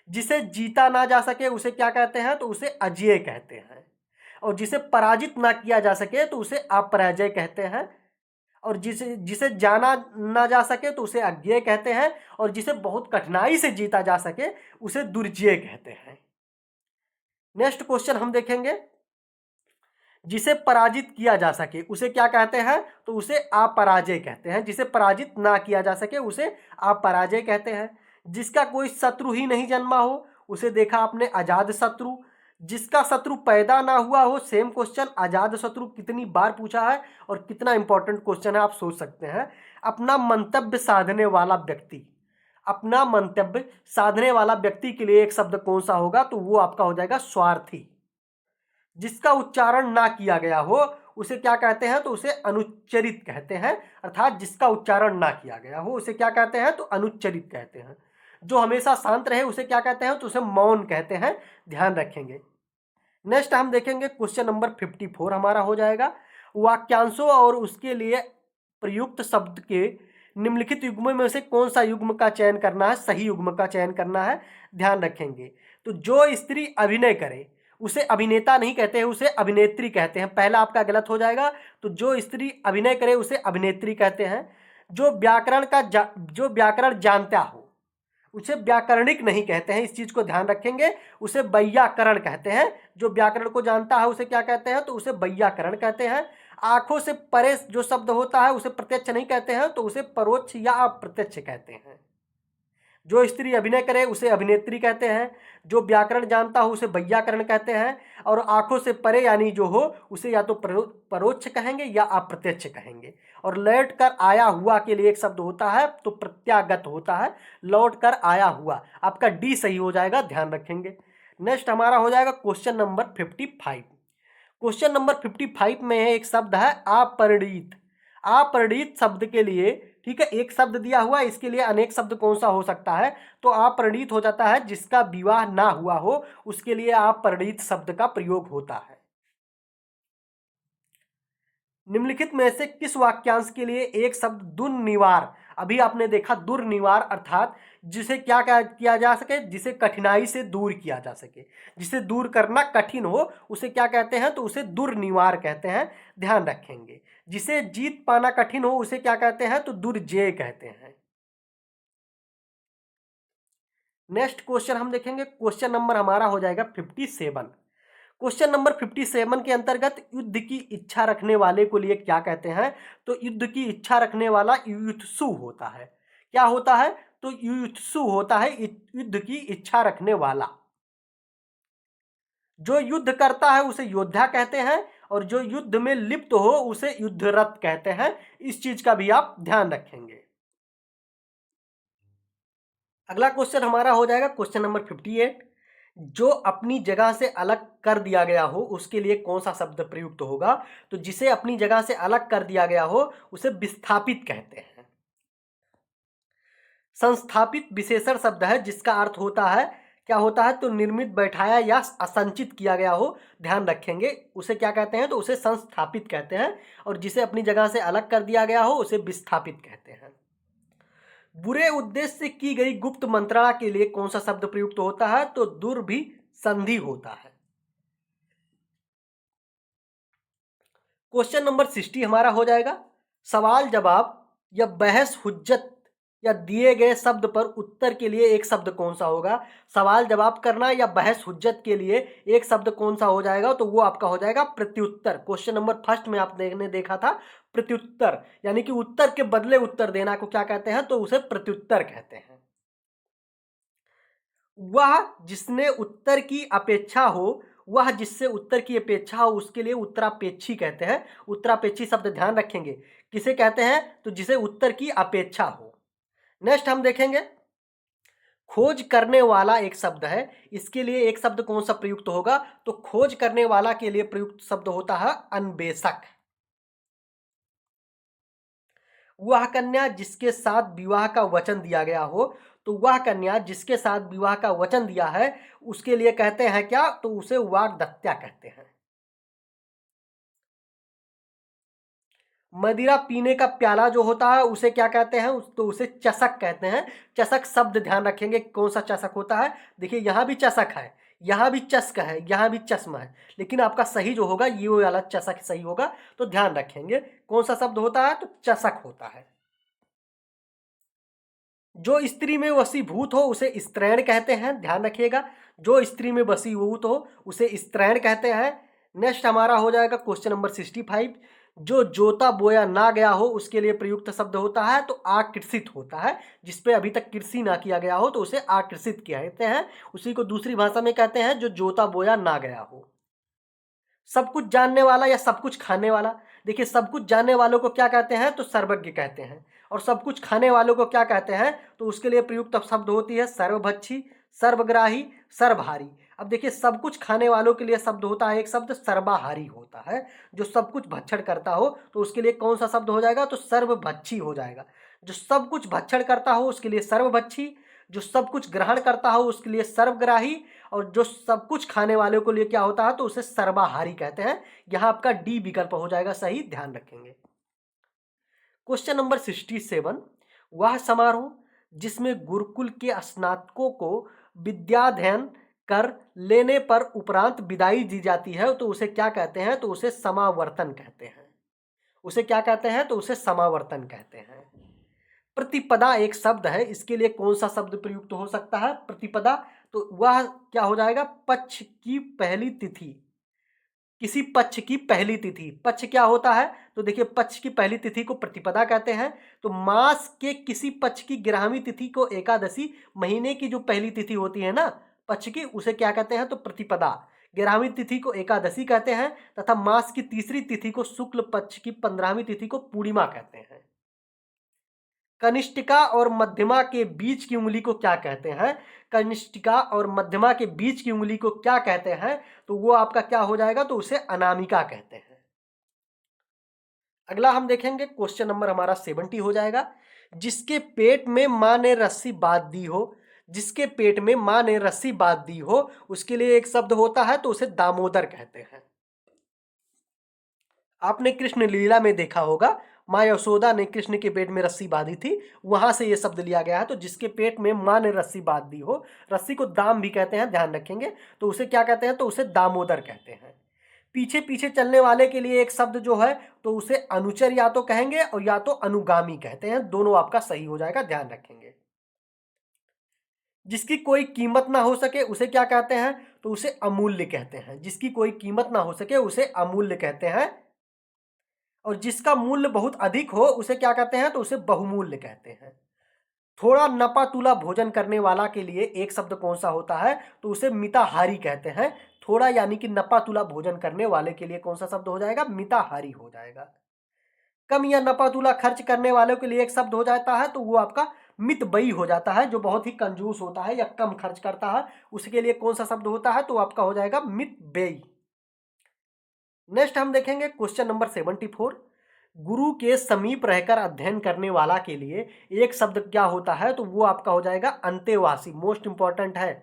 जिसे जीता ना जा सके उसे क्या कहते हैं, तो उसे अजेय कहते हैं। और जिसे पराजित ना किया जा सके तो उसे अपराजय कहते हैं। और जिसे जिसे जाना ना जा सके तो उसे अज्ञेय कहते हैं। और जिसे बहुत कठिनाई से जीता जा सके उसे दुर्जेय कहते हैं। नेक्स्ट क्वेश्चन हम देखेंगे, जिसे पराजित किया जा सके उसे क्या कहते हैं, तो उसे अपराजय कहते हैं। जिसे पराजित ना किया जा सके उसे अपराजय कहते हैं। जिसका कोई शत्रु ही नहीं जन्मा हो उसे देखा आपने अजात शत्रु। जिसका शत्रु पैदा ना हुआ हो, सेम क्वेश्चन, अजात शत्रु कितनी बार पूछा है और कितना इंपॉर्टेंट क्वेश्चन है आप सोच सकते हैं। अपना मंतव्य साधने वाला व्यक्ति, अपना मंतव्य साधने वाला व्यक्ति के लिए एक शब्द कौन सा होगा, तो वो आपका हो जाएगा स्वार्थी। जिसका उच्चारण ना किया गया हो उसे क्या कहते हैं, तो उसे अनुच्चरित कहते हैं। अर्थात जिसका उच्चारण ना किया गया हो उसे क्या कहते हैं, तो अनुच्चरित कहते हैं। जो हमेशा शांत रहे उसे क्या कहते हैं, तो उसे मौन कहते हैं। ध्यान रखेंगे। नेक्स्ट हम देखेंगे क्वेश्चन नंबर 54 हमारा हो जाएगा, वाक्यांशों और उसके लिए प्रयुक्त शब्द के निम्नलिखित युग्मों में से कौन सा युग्म का चयन करना है, सही युग्म का चयन करना है। ध्यान रखेंगे, तो जो स्त्री अभिनय करे उसे अभिनेता नहीं कहते हैं, उसे अभिनेत्री कहते हैं। पहला आपका गलत हो जाएगा, तो जो स्त्री अभिनय करे उसे अभिनेत्री कहते हैं। जो व्याकरण जानता हो उसे व्याकरणिक नहीं कहते हैं, इस चीज को ध्यान रखेंगे, उसे वैयाकरण कहते हैं। जो व्याकरण को जानता है उसे क्या कहते हैं, तो उसे वैयाकरण कहते हैं। आंखों से परे जो शब्द होता है उसे प्रत्यक्ष नहीं कहते हैं, तो उसे परोक्ष या अप्रत्यक्ष कहते हैं। जो स्त्री अभिनय करे उसे अभिनेत्री कहते हैं। जो व्याकरण जानता हो उसे वैयाकरण कहते हैं। और आंखों से परे यानी जो हो उसे या तो परोक्ष कहेंगे या अप्रत्यक्ष कहेंगे। और लौट कर आया हुआ के लिए एक शब्द होता है, तो प्रत्यागत होता है। लौट कर आया हुआ, आपका डी सही हो जाएगा, ध्यान रखेंगे। नेक्स्ट हमारा हो जाएगा क्वेश्चन नंबर 55। क्वेश्चन नंबर 55 में एक शब्द है अपरिणीत। अपरिणीत शब्द के लिए, ठीक है, एक शब्द दिया हुआ है, इसके लिए अनेक शब्द कौन सा हो सकता है, तो अपरिणीत हो जाता है। जिसका विवाह ना हुआ हो उसके लिए अपरिणीत शब्द का प्रयोग होता है। निम्नलिखित में से किस वाक्यांश के लिए एक शब्द दुर्निवार, अभी आपने देखा दुर्निवार अर्थात जिसे क्या किया जा सके, जिसे कठिनाई से दूर किया जा सके, जिसे दूर करना कठिन हो उसे क्या कहते हैं, तो उसे दुर्निवार कहते हैं। ध्यान रखेंगे। जिसे जीत पाना कठिन हो उसे क्या कहते हैं, तो दुर्जेय कहते हैं। नेक्स्ट क्वेश्चन हम देखेंगे, क्वेश्चन नंबर हमारा हो जाएगा 57। क्वेश्चन नंबर 57 के अंतर्गत युद्ध की इच्छा रखने वाले को लिए क्या कहते हैं, तो युद्ध की इच्छा रखने वाला युयुत्सु होता है। क्या होता है, तो युयुत्सु होता है, युद्ध की इच्छा रखने वाला। जो युद्ध करता है उसे योद्धा कहते हैं, और जो युद्ध में लिप्त हो उसे युद्धरत कहते हैं। इस चीज का भी आप ध्यान रखेंगे। अगला क्वेश्चन हमारा हो जाएगा क्वेश्चन नंबर 58। जो अपनी जगह से अलग कर दिया गया हो उसके लिए कौन सा शब्द प्रयुक्त होगा, तो जिसे अपनी जगह से अलग कर दिया गया हो उसे विस्थापित कहते हैं। संस्थापित विशेषण शब्द है जिसका अर्थ होता है, क्या होता है, तो निर्मित, बैठाया या असंचित किया गया हो। ध्यान रखेंगे, उसे क्या कहते हैं, तो उसे संस्थापित कहते हैं। और जिसे अपनी जगह से अलग कर दिया गया हो उसे विस्थापित कहते हैं। बुरे उद्देश्य से की गई गुप्त मंत्रणा के लिए कौन सा शब्द प्रयुक्त होता है, तो दुर्भिसंधि होता है। क्वेश्चन नंबर 60 हमारा हो जाएगा, सवाल जवाब या बहस हुज्जत या दिए गए शब्द पर उत्तर के लिए एक शब्द कौन सा होगा। सवाल जवाब करना या बहस हुज्जत के लिए एक शब्द कौन सा हो जाएगा, तो वो आपका हो जाएगा प्रत्युत्तर। क्वेश्चन नंबर फर्स्ट में आपने देखा था प्रत्युत्तर, यानी कि उत्तर के बदले उत्तर देना को क्या कहते हैं, तो उसे प्रत्युत्तर कहते हैं। वह जिसने उत्तर की अपेक्षा हो वह जिससे उत्तर की अपेक्षा हो उसके लिए उत्तरापेक्षी कहते हैं। उत्तरापेक्षी शब्द ध्यान रखेंगे, किसे कहते हैं? तो जिसे उत्तर की अपेक्षा हो। नेक्स्ट हम देखेंगे, खोज करने वाला एक शब्द है, इसके लिए एक शब्द कौन सा प्रयुक्त होगा? तो खोज करने वाला के लिए प्रयुक्त शब्द होता है अन्वेषक। वह कन्या जिसके साथ विवाह का वचन दिया गया हो, तो वह कन्या जिसके साथ विवाह का वचन दिया है उसके लिए कहते हैं क्या? तो उसे वाग्दत्ता कहते हैं। मदिरा पीने का प्याला जो होता है उसे क्या कहते हैं? तो उसे चषक कहते हैं। चषक शब्द ध्यान रखेंगे कौन सा चषक होता है। देखिए यहाँ भी चषक है, यहाँ भी चस्क है, यहाँ भी चश्मा है, लेकिन आपका सही जो होगा ये वाला चषक सही होगा। तो ध्यान रखेंगे कौन सा शब्द होता है? तो चषक होता है। जो स्त्री में वशीभूत हो उसे स्त्रैण कहते हैं, ध्यान रखिएगा। जो स्त्री में वशीभूत हो उसे स्त्रैण कहते हैं। नेक्स्ट हमारा हो जाएगा क्वेश्चन नंबर 65। जो जोता बोया ना गया हो उसके लिए प्रयुक्त शब्द होता है तो आकृषित होता है। जिसपे अभी तक कृषि ना किया गया हो तो उसे आकृषित कहते हैं। उसी को दूसरी भाषा में कहते हैं जो जोता बोया ना गया हो। सब कुछ जानने वाला या सब कुछ खाने वाला। देखिए सब कुछ जानने वालों को क्या कहते हैं? तो सर्वज्ञ कहते हैं। और सब कुछ खाने वालों को क्या कहते हैं? तो उसके लिए प्रयुक्त शब्द होती है सर्वभक्षी, सर्वग्राही, सर्वहारी। अब देखिए सब कुछ खाने वालों के लिए शब्द होता है एक शब्द सर्वाहारी होता है। जो सब कुछ भक्षण करता हो तो उसके लिए कौन सा शब्द हो जाएगा? तो सर्वभक्षी हो जाएगा। जो सब कुछ भक्षण करता हो उसके लिए सर्वभक्षी, जो सब कुछ ग्रहण करता हो उसके लिए सर्वग्राही, और जो सब कुछ खाने वालों के लिए क्या होता है? तो उसे सर्वाहारी कहते हैं। यहां आपका डी विकल्प हो जाएगा सही, ध्यान रखेंगे। Question number 67। वह समारोह जिसमें गुरुकुल के स्नातकों को विद्याध्ययन कर लेने पर उपरांत विदाई दी जाती है तो उसे क्या कहते हैं? तो उसे समावर्तन कहते हैं। उसे क्या कहते हैं? तो उसे समावर्तन कहते हैं। प्रतिपदा एक शब्द है, इसके लिए कौन सा शब्द प्रयुक्त हो सकता है? प्रतिपदा, तो वह क्या हो जाएगा? पक्ष की पहली तिथि। किसी पक्ष की पहली तिथि, पक्ष क्या होता है? तो देखिए पक्ष की पहली तिथि को प्रतिपदा कहते हैं। तो मास के किसी पक्ष की 11वीं तिथि को एकादशी, महीने की जो पहली तिथि होती है ना पक्ष की, उसे क्या कहते हैं? तो प्रतिपदा। 11वीं तिथि को एकादशी कहते हैं तथा मास की तीसरी तिथि को शुक्ल पक्ष की 15वीं तिथि को पूर्णिमा कहते हैं। कनिष्ठिका और मध्यमा के बीच की उंगली को क्या कहते हैं? कनिष्ठिका और मध्यमा के बीच की उंगली को क्या कहते हैं? तो वो आपका क्या हो जाएगा? तो उसे अनामिका कहते हैं। अगला हम देखेंगे क्वेश्चन नंबर हमारा 70 हो जाएगा। जिसके पेट में मां ने रस्सी बांध दी हो, जिसके पेट में मां ने रस्सी बांध दी हो उसके लिए एक शब्द होता है तो उसे दामोदर कहते हैं। आपने कृष्ण लीला में देखा होगा, माँ यशोदा ने कृष्ण के पेट में रस्सी बांधी थी, वहां से यह शब्द लिया गया है। तो जिसके पेट में माँ ने रस्सी बांध दी हो, रस्सी को दाम भी कहते हैं, ध्यान रखेंगे। तो उसे क्या कहते हैं? तो उसे दामोदर कहते हैं। पीछे पीछे चलने वाले के लिए एक शब्द जो है तो उसे अनुचर या तो कहेंगे और या तो अनुगामी कहते हैं, दोनों आपका सही हो जाएगा, ध्यान रखेंगे। जिसकी कोई कीमत ना हो सके उसे क्या कहते हैं? तो उसे अमूल्य कहते हैं। जिसकी कोई कीमत ना हो सके उसे अमूल्य कहते हैं। और जिसका मूल्य बहुत अधिक हो उसे क्या कहते हैं? तो उसे बहुमूल्य कहते हैं। थोड़ा नपा तुला भोजन करने वाला के लिए एक शब्द कौन सा होता है? तो उसे मिताहारी कहते हैं। थोड़ा यानी कि नपा तुला भोजन करने वाले के लिए कौन सा शब्द हो जाएगा? मिताहारी हो जाएगा। कम या नपा तुला खर्च करने वालों के लिए एक शब्द हो जाता है तो वो आपका मितबई हो जाता है। जो बहुत ही कंजूस होता है या कम खर्च करता है उसके लिए कौन सा शब्द होता है? तो आपका हो जाएगा मितबेई। नेक्स्ट हम देखेंगे क्वेश्चन नंबर 74। गुरु के समीप रहकर अध्ययन करने वाला के लिए एक शब्द क्या होता है? तो वो आपका हो जाएगा अंतेवासी। मोस्ट इंपॉर्टेंट है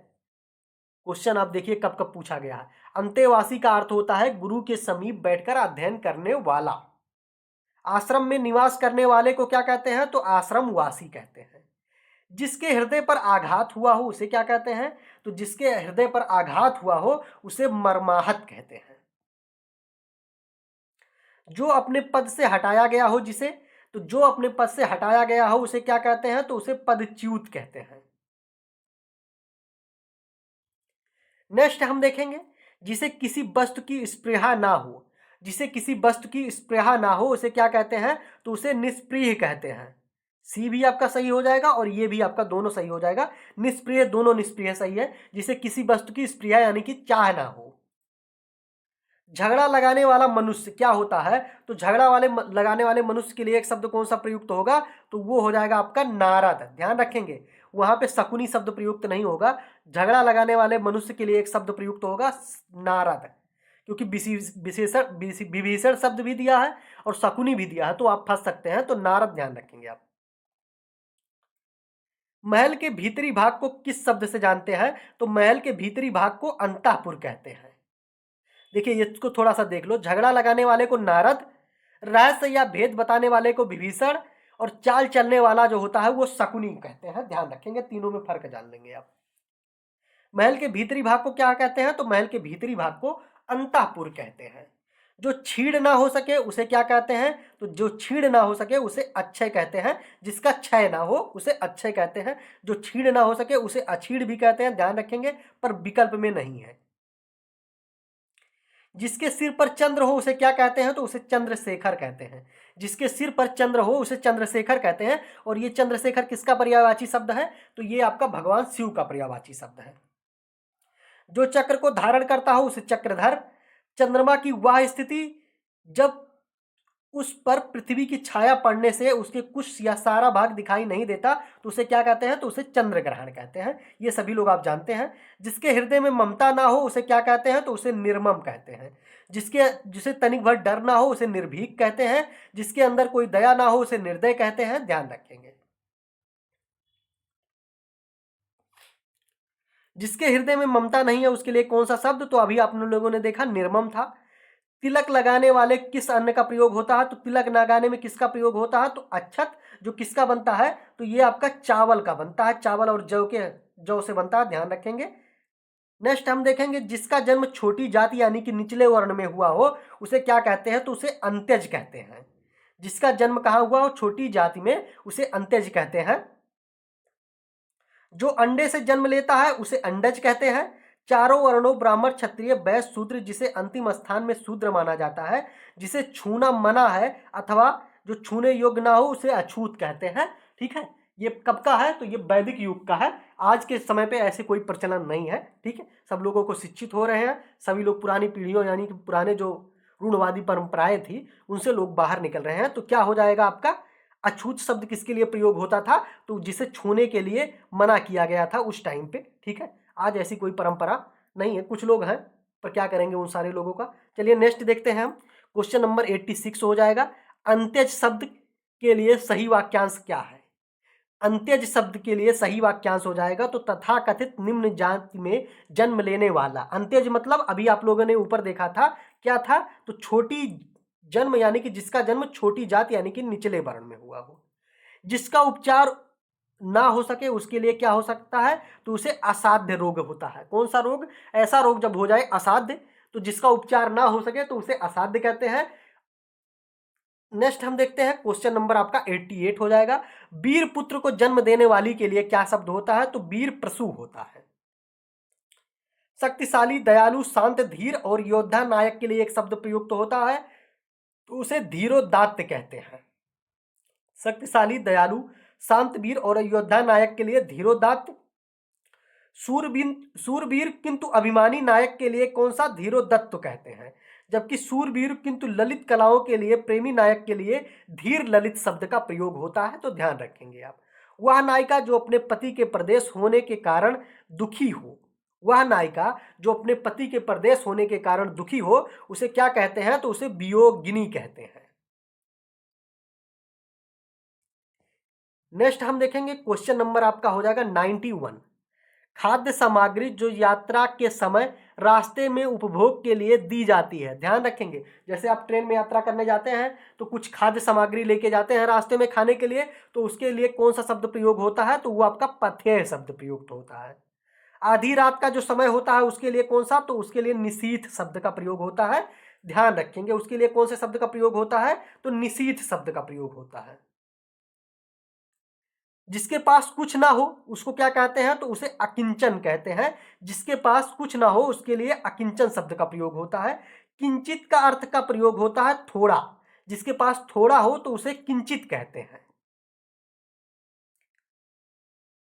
क्वेश्चन, आप देखिए कब कब पूछा गया है। अंतेवासी का अर्थ होता है गुरु के समीप बैठकर अध्ययन करने वाला। आश्रम में निवास करने वाले को क्या कहते हैं? तो आश्रमवासी कहते हैं। जिसके हृदय पर आघात हुआ हो उसे क्या कहते हैं? तो जिसके हृदय पर आघात हुआ हो उसे मर्माहत कहते हैं। जो अपने पद से हटाया गया हो जिसे, तो जो अपने पद से हटाया गया हो उसे क्या कहते हैं? तो उसे पदच्युत कहते हैं। नेक्स्ट हम देखेंगे जिसे किसी वस्तु की स्पृहा ना हो, जिसे किसी वस्तु की स्पृहा ना हो उसे क्या कहते हैं? तो उसे निष्प्रिय कहते हैं। सी भी आपका सही हो जाएगा और ये भी आपका दोनों सही हो जाएगा। निष्प्रिय, दोनों निष्प्रिय सही है। जिसे किसी वस्तु की स्पृहा यानी कि चाह ना हो। झगड़ा लगाने वाला मनुष्य क्या होता है, तो लगाने वाले मनुष्य के लिए एक शब्द कौन सा प्रयुक्त होगा, तो वो हो जाएगा आपका नारद। ध्यान रखेंगे, वहां पे शकुनी शब्द प्रयुक्त नहीं होगा। झगड़ा लगाने वाले मनुष्य के लिए एक शब्द प्रयुक्त होगा नारद, क्योंकि विभीषण शब्द भी दिया है और शकुनी भी दिया है, तो आप फंस सकते हैं, तो नारद ध्यान रखेंगे आप। महल के भीतरी भाग को किस शब्द से जानते हैं, तो महल के भीतरी भाग को अंतःपुर कहते हैं। देखिए इसको थोड़ा सा देख लो, झगड़ा लगाने वाले को नारद, रहस्य या भेद बताने वाले को विभीषण, और चाल चलने वाला जो होता है वो शकुनी कहते हैं। ध्यान रखेंगे, तीनों में फर्क जान लेंगे आप। महल के भीतरी भाग को क्या कहते हैं, तो महल के भीतरी भाग को अंतःपुर कहते हैं। जो छीड़ ना हो सके उसे क्या कहते हैं, तो जो छीड़ ना हो सके उसे अक्षय कहते हैं। जिसका क्षय ना हो उसे अक्षय कहते हैं। जो छीड़ ना हो सके उसे अछीड़ भी कहते हैं, ध्यान रखेंगे, पर विकल्प में नहीं है। जिसके सिर पर चंद्र हो उसे क्या कहते हैं, तो उसे चंद्रशेखर कहते हैं। जिसके सिर पर चंद्र हो उसे चंद्रशेखर कहते हैं। और ये चंद्रशेखर किसका पर्यायवाची शब्द है, तो ये आपका भगवान शिव का पर्यायवाची शब्द है। जो चक्र को धारण करता हो उसे चक्रधर। चंद्रमा की वह स्थिति जब उस पर पृथ्वी की छाया पड़ने से उसके कुछ या सारा भाग दिखाई नहीं देता, तो उसे क्या कहते हैं, तो उसे चंद्र ग्रहण कहते हैं। ये सभी लोग आप जानते हैं। जिसके हृदय में ममता ना हो उसे क्या कहते हैं, तो उसे निर्मम कहते हैं। जिसे तनिक भर डर ना हो उसे निर्भीक कहते हैं। जिसके अंदर कोई दया ना हो उसे निर्दय कहते हैं। ध्यान रखेंगे। जिसके हृदय में ममता नहीं है उसके लिए कौन सा शब्द, तो अभी आप लोगों ने देखा निर्मम था। तिलक लगाने वाले किस अन्न का प्रयोग होता है, तो तिलक लगाने में किसका प्रयोग होता है, तो अक्षत, जो किसका बनता है, तो ये आपका चावल का बनता है। चावल और जौ से बनता है, ध्यान रखेंगे। नेक्स्ट हम देखेंगे, जिसका जन्म छोटी जाति यानी कि निचले वर्ण में हुआ हो उसे क्या कहते हैं, तो उसे अंत्यज कहते हैं। जिसका जन्म कहाँ हुआ हो, छोटी जाति में, उसे अंत्यज कहते हैं। जो अंडे से जन्म लेता है उसे अंडज कहते हैं। चारों वर्णों ब्राह्मण क्षत्रिय वैश्य शूद्र जिसे अंतिम स्थान में शूद्र माना जाता है, जिसे छूना मना है अथवा जो छूने योग्य ना हो उसे अछूत कहते हैं। ठीक है, ये कब का है, तो ये वैदिक युग का है। आज के समय पे ऐसे कोई प्रचलन नहीं है। ठीक है, सब लोगों को शिक्षित हो रहे हैं, सभी लोग पुरानी पीढ़ियों यानी कि पुराने जो रूढ़वादी परंपराएं थी उनसे लोग बाहर निकल रहे हैं। तो क्या हो जाएगा आपका, अछूत शब्द किसके लिए प्रयोग होता था, तो जिसे छूने के लिए मना किया गया था उस टाइम पे। ठीक है, आज ऐसी कोई परंपरा नहीं है, कुछ लोग हैं पर क्या करेंगे उन सारे लोगों का। चलिए नेक्स्ट देखते हैं हम। क्वेश्चन नंबर 86 हो जाएगा। अंत्यज शब्द के लिए सही वाक्यांश क्या है। अंत्यज शब्द के लिए सही वाक्यांश हो जाएगा, तो तथाकथित निम्न जाति में जन्म लेने वाला। अंत्यज मतलब अभी आप लोगों ने ऊपर देखा था क्या था, तो छोटी जन्म यानी कि जिसका जन्म छोटी जाति यानी कि निचले वर्ण में हुआ हो। जिसका उपचार ना हो सके उसके लिए क्या हो सकता है, तो उसे असाध्य रोग होता है। कौन सा रोग, ऐसा रोग जब हो जाए असाध्य, तो जिसका उपचार ना हो सके तो उसे असाध्य कहते हैं। नेक्स्ट हम देखते हैं, क्वेश्चन नंबर आपका 88 हो जाएगा। वीर पुत्र को जन्म देने वाली के लिए क्या शब्द होता है, तो वीर प्रसू होता है। शक्तिशाली दयालु शांत धीर और योद्धा नायक के लिए एक शब्द प्रयुक्त होता है, तो उसे धीरोदात्त कहते हैं। शक्तिशाली दयालु शांत वीर और योद्धा नायक के लिए धीरोदात्त। सूरवीर किंतु अभिमानी नायक के लिए कौन सा, धीरोदत्त कहते हैं। जबकि सूरवीर किंतु ललित कलाओं के लिए प्रेमी नायक के लिए धीर ललित शब्द का प्रयोग होता है। तो ध्यान रखेंगे आप। वह नायिका जो अपने पति के परदेश होने के कारण दुखी हो, वह नायिका जो अपने पति के परदेश होने के कारण दुखी हो उसे क्या कहते हैं, तो उसे वियोगिनी कहते हैं। नेक्स्ट हम देखेंगे, क्वेश्चन नंबर आपका हो जाएगा 91। खाद्य सामग्री जो यात्रा के समय रास्ते में उपभोग के लिए दी जाती है। ध्यान रखेंगे, जैसे आप ट्रेन में यात्रा करने जाते हैं तो कुछ खाद्य सामग्री लेके जाते हैं रास्ते में खाने के लिए, तो उसके लिए कौन सा शब्द प्रयोग होता है, तो वो आपका पथ्य शब्द प्रयुक्त होता है। आधी रात का जो समय होता है उसके लिए कौन सा, तो उसके लिए निशीथ शब्द का प्रयोग होता है। ध्यान रखेंगे, उसके लिए कौन से शब्द का प्रयोग होता है, तो निशीथ शब्द का प्रयोग होता है। जिसके पास कुछ ना हो उसको क्या कहते हैं, तो उसे अकिंचन कहते हैं। जिसके पास कुछ ना हो उसके लिए अकिंचन शब्द का प्रयोग होता है। किंचित का अर्थ का प्रयोग होता है थोड़ा। जिसके पास थोड़ा हो तो उसे किंचित कहते हैं।